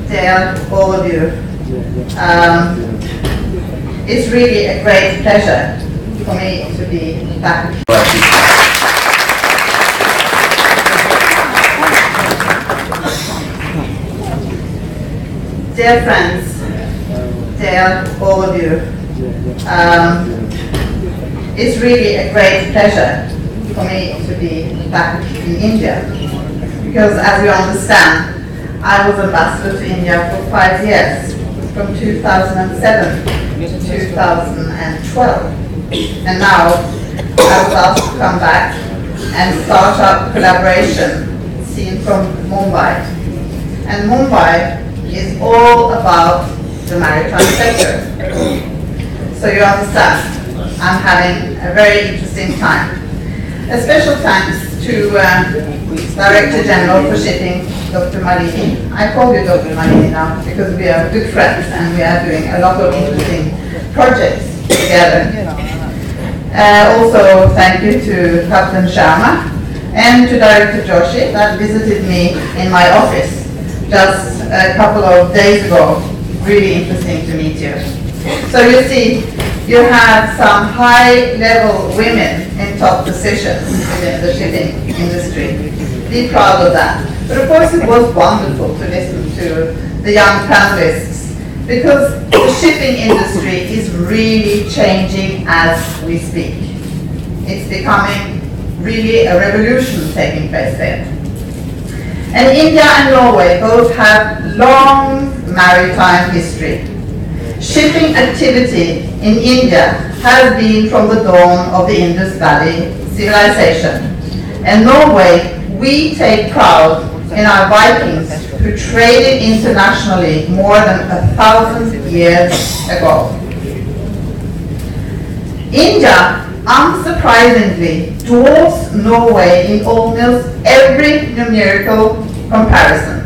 dear all of you, it's really a great pleasure for me to be back. Dear friends, dear all of you, it's really a great pleasure for me to be back in India, because as you understand, I was ambassador to India for 5 years, from 2007 to 2012, and now I was asked to come back and start up collaboration seen from Mumbai. And Mumbai is all about the maritime sector. So you understand, I'm having a very interesting time. A special thanks to Director General for Shipping, Dr. Marini. I call you Dr. Marini now because we are good friends and we are doing a lot of interesting projects together. Also thank you to Captain Sharma and to Director Joshi that visited me in my office just a couple of days ago. Really interesting to meet you. So you see, you have some high-level women in top positions within the shipping industry. Be proud of that. But of course it was wonderful to listen to the young panelists, because the shipping industry is really changing as we speak. It's becoming really a revolution taking place there. And India and Norway both have long maritime history. Shipping activity in India has been from the dawn of the Indus Valley civilization. And Norway, we take pride in our Vikings who traded internationally more than 1,000 years ago. India, unsurprisingly, dwarfs Norway in almost every numerical comparison.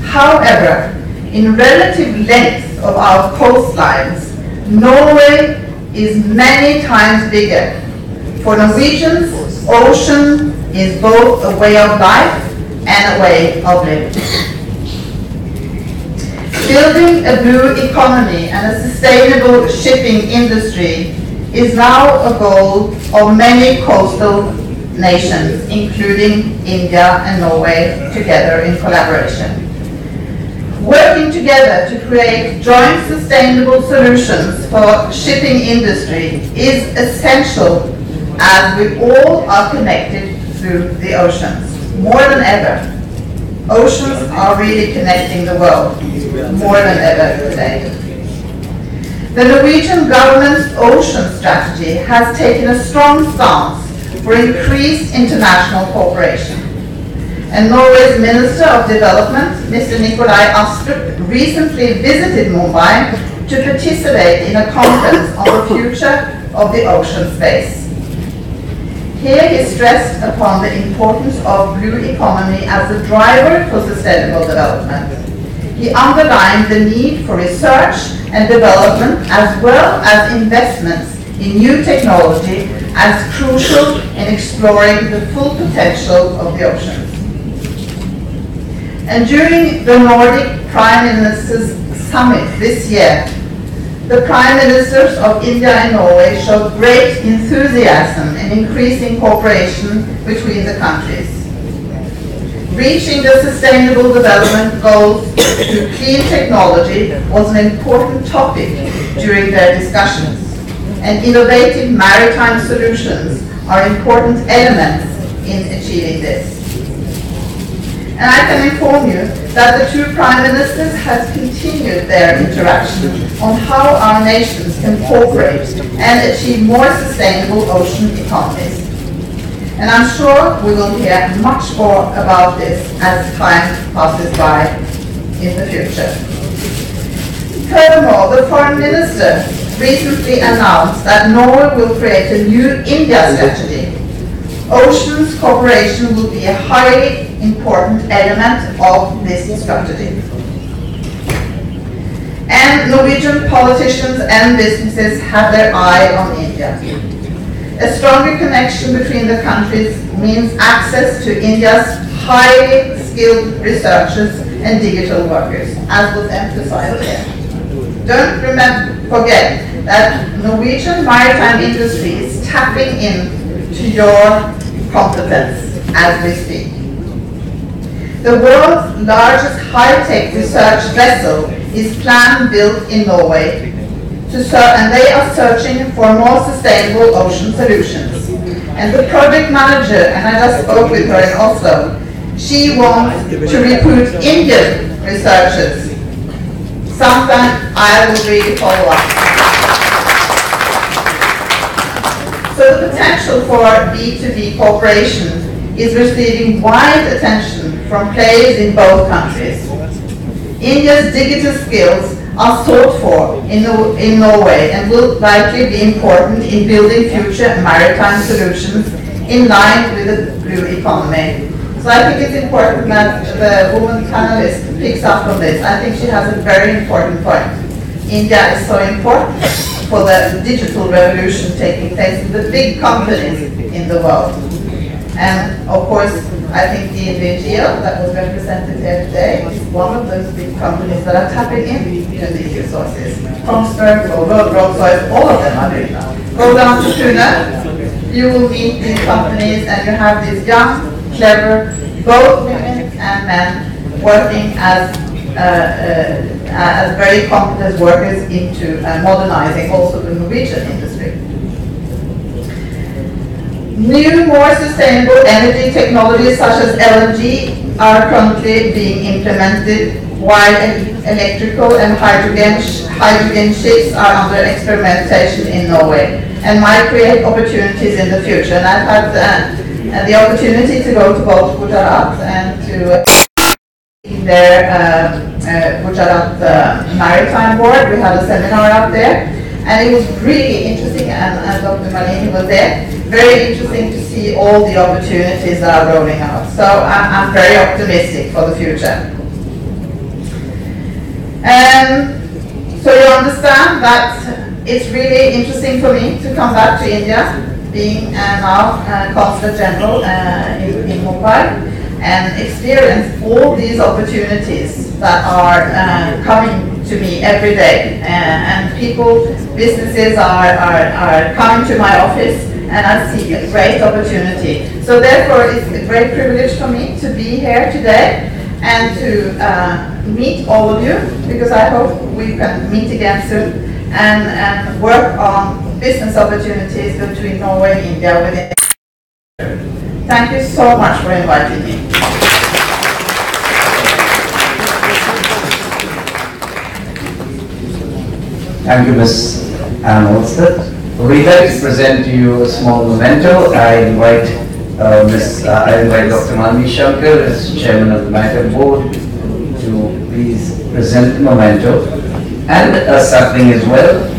However, in relative length of our coastlines, Norway is many times bigger. For Norwegians, ocean is both a way of life and a way of living. Building a blue economy and a sustainable shipping industry is now a goal of many coastal nations, including India and Norway, together in collaboration. Working together to create joint sustainable solutions for shipping industry is essential, as we all are connected through the oceans, more than ever. Oceans are really connecting the world, more than ever today. The Norwegian government's ocean strategy has taken a strong stance for increased international cooperation. And Norway's Minister of Development, Mr. Nikolai Astrup, recently visited Mumbai to participate in a conference on the future of the ocean space. Here he stressed upon the importance of blue economy as a driver for sustainable development. He underlined the need for research and development as well as investments in new technology as crucial in exploring the full potential of the oceans. And during the Nordic Prime Ministers Summit this year, the Prime Ministers of India and Norway showed great enthusiasm in increasing cooperation between the countries. Reaching the sustainable development goals through clean technology was an important topic during their discussions, and innovative maritime solutions are important elements in achieving this. And I can inform you that the two Prime Ministers have continued their interaction on how our nations can cooperate and achieve more sustainable ocean economies. And I'm sure we will hear much more about this as time passes by in the future. Furthermore, the Foreign Minister recently announced that Norway will create a new India strategy. Oceans cooperation will be a highly important element of this strategy. And Norwegian politicians and businesses have their eye on India. A stronger connection between the countries means access to India's highly skilled researchers and digital workers, as was emphasized here. Don't forget that Norwegian maritime industry is tapping into your competence as we speak. The world's largest high-tech research vessel is planned built in Norway, and they are searching for more sustainable ocean solutions. And the project manager, and I just spoke with her in Oslo, she wants to recruit Indian researchers. Sometime I will really follow up. So the potential for B2B cooperation is receiving wide attention from players in both countries. India's digital skills are sought for in Norway and will likely be important in building future maritime solutions in line with the blue economy. So I think it's important that the woman panelist picks up on this. I think she has a very important point. India is so important for the digital revolution taking place in the big companies in the world. And of course, I think the NVGO that was represented here today is one of those big companies that are tapping into these resources. Kongsberg, Rolls-Royce, all of them are doing that. Go down to Pune, you will meet these companies and you have these young, clever, both women and men working as very competent workers into modernizing also the Norwegian industry. New, more sustainable energy technologies such as LNG are currently being implemented, while electrical and hydrogen ships are under experimentation in Norway and might create opportunities in the future. And I've had the opportunity to go to both Gujarat and to their Gujarat Maritime Board. We had a seminar up there, and it was really interesting, and Dr. Malini was there. Very interesting to see all the opportunities that are rolling out. So I'm very optimistic for the future. So you understand that it's really interesting for me to come back to India, being now Consul General in Mumbai, and experience all these opportunities that are coming to me every day. And people, businesses are coming to my office, and I see a great opportunity. So therefore, it's a great privilege for me to be here today and to meet all of you, because I hope we can meet again soon and work on business opportunities between Norway and India within. Thank you so much for inviting me. Thank you, Ms. Ann Olstead. We'd like to present to you a small memento. I invite Dr. Manvi Shankar, as Chairman of the Maritime Board, to please present the memento and a sapling as well.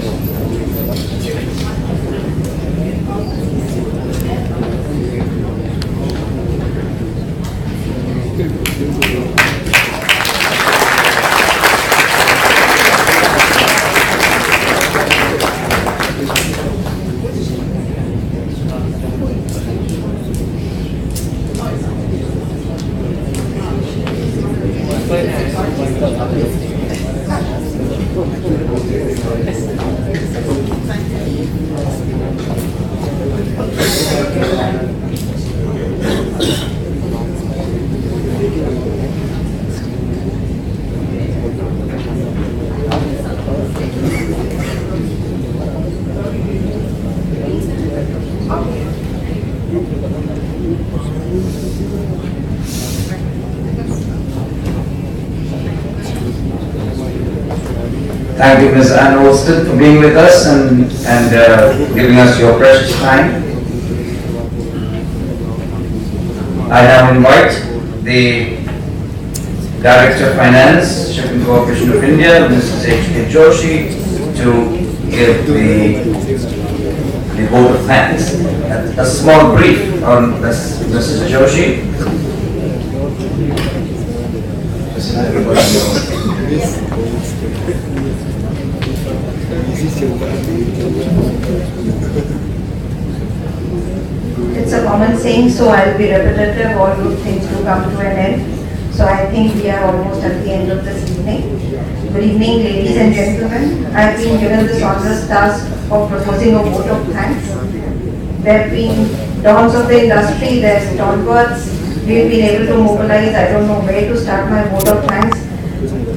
Thank you, Ms. Ann Olstead, for being with us and giving us your precious time. I now invite the Director of Finance, Shipping Corporation of India, Mrs. H.K. Joshi, to give the vote of thanks. A small brief on Mrs. Joshi. It's a common saying, so I'll be repetitive, all good things do come to an end. So I think we are almost at the end of this evening. Good evening, ladies and gentlemen. I've been given this honors task of proposing a vote of thanks. There have been dawns of the industry, there's stalwarts. We've been able to mobilize, I don't know where to start my vote of thanks,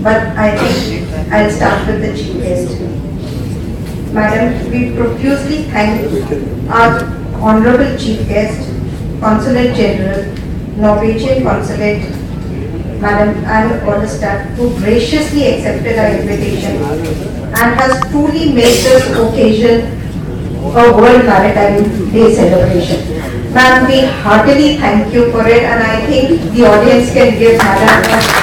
but I think I'll start with the chief guest. Madam, we profusely thank our Honorable Chief Guest, Consulate General, Norwegian Consulate, Madam Anne Ollestad, who graciously accepted our invitation and has truly made this occasion a World Maritime Day celebration. Ma'am, we heartily thank you for it, and I think the audience can give Madam a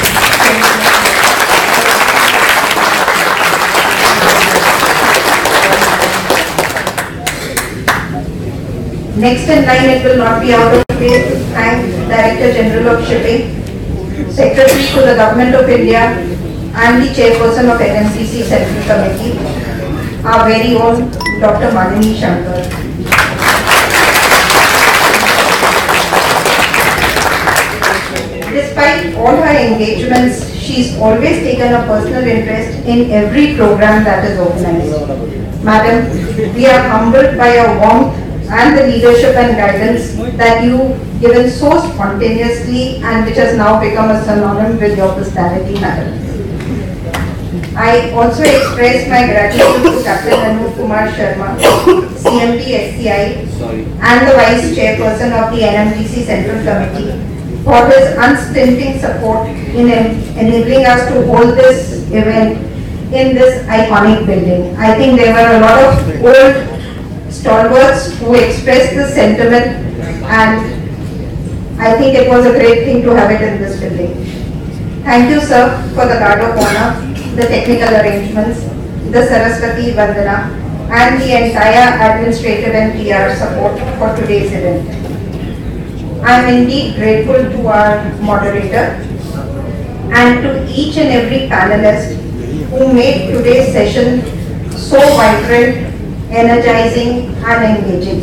next in line, it will not be out of place to thank Director General of Shipping, Secretary to the Government of India, and the Chairperson of NMCC Central Committee, our very own Dr. Malini Shankar. Despite all her engagements, she's always taken a personal interest in every program that is organized. Madam, we are humbled by your warmth and the leadership and guidance that you've given so spontaneously and which has now become a synonym with your personality, madam. I also express my gratitude to Captain Anup Kumar Sharma, CMD SCI, and the Vice Chairperson of the NMDC Central Committee for his unstinting support in enabling us to hold this event in this iconic building. I think there were a lot of old stalwarts who expressed the sentiment, and I think it was a great thing to have it in this building. Thank you, sir, for the guard of honor, the technical arrangements, the Saraswati Vandana, and the entire administrative and PR support for today's event. I am indeed grateful to our moderator and to each and every panelist who made today's session so vibrant, energizing and engaging.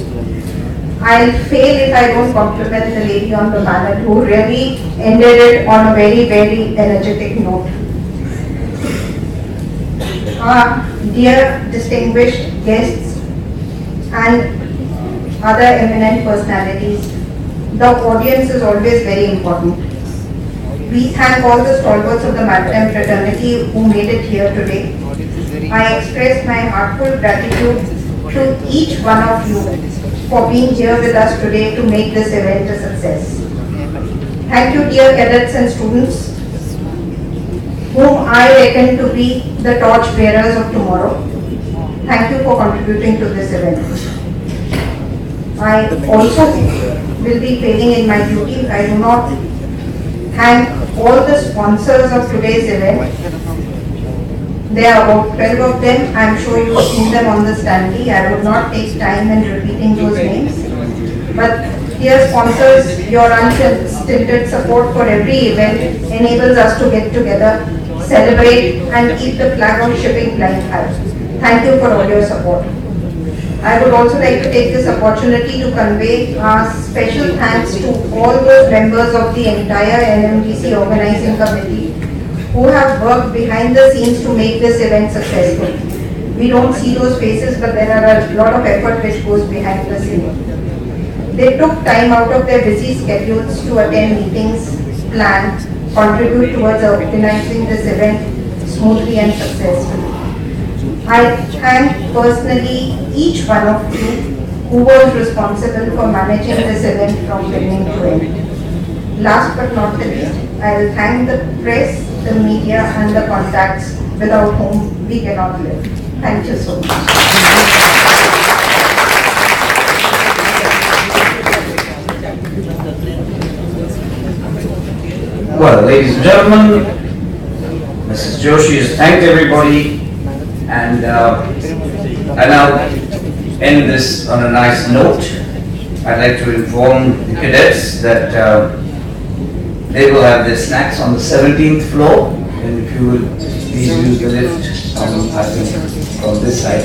I'll fail if I don't compliment the lady on the ballot who really ended it on a very, very energetic note. Our dear distinguished guests and other eminent personalities, the audience is always very important. We thank all the stalwarts of the Maritime fraternity who made it here today. I express my heartfelt gratitude to each one of you for being here with us today to make this event a success. Thank you, dear cadets and students, whom I reckon to be the torch bearers of tomorrow. Thank you for contributing to this event. I also will be failing in my duty if I do not thank all the sponsors of today's event. There are about 12 of them. I am sure you have seen them on the standee. I would not take time in repeating those names. But dear sponsors, your unstinted support for every event enables us to get together, celebrate and keep the flag of shipping flying high. Thank you for all your support. I would also like to take this opportunity to convey our special thanks to all those members of the entire NMDC organizing committee who have worked behind the scenes to make this event successful. We don't see those faces, but there are a lot of effort which goes behind the scenes. They took time out of their busy schedules to attend meetings, plan, contribute towards organizing this event smoothly and successfully. I thank personally each one of you who was responsible for managing this event from beginning to end. Last but not the least, I will thank the press, the media and the contacts without whom we cannot live. Thank you so much. Well, ladies and gentlemen, Mrs. Joshi has thanked everybody, and I now end this on a nice note. I'd like to inform the cadets that they will have their snacks on the 17th floor, and if you would please use the lift I think from this side.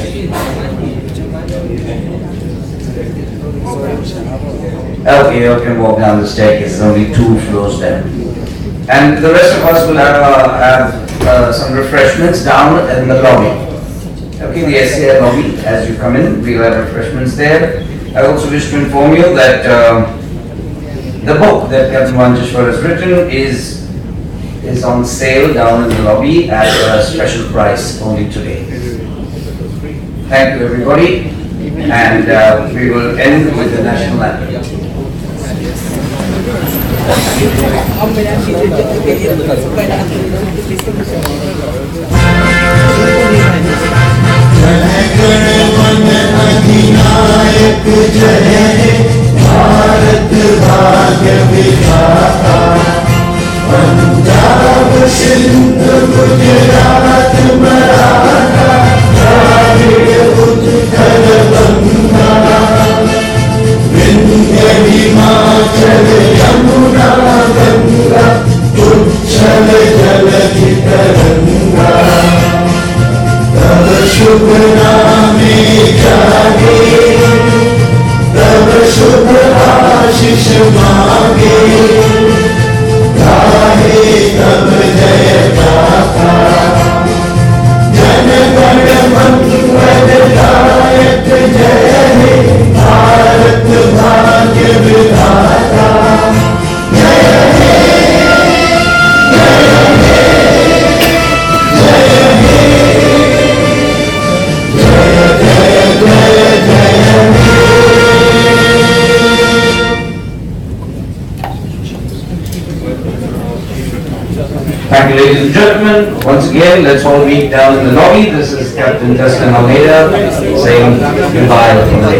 LKO can walk down the staircase, there's only 2 floors there. And the rest of us will have some refreshments down in the lobby. Okay, the SCI lobby, as you come in, we'll have refreshments there. I also wish to inform you that the book that Captain Vanjeshwar has written is on sale down in the lobby at a special price only today. Thank you everybody, and we will end with the national anthem. अधिनायक जय भारत भाग्य विधाता पंजाब सिंध गुजरात मराठा द्राविड़ उत्कल गंगा विंध्य हिमाचल यमुना गंगा उच्छल जलधि तरंगा तब शुभ नामे जागे तब शुभ आशीष मांगे गाहे तब जय गाथा जन गण मंगलदायक जय हे भारत भाग्य विधाता जय हे Thank you, ladies and gentlemen. Once again, let's all meet down in the lobby. This is Captain Justin Almeida saying goodbye from the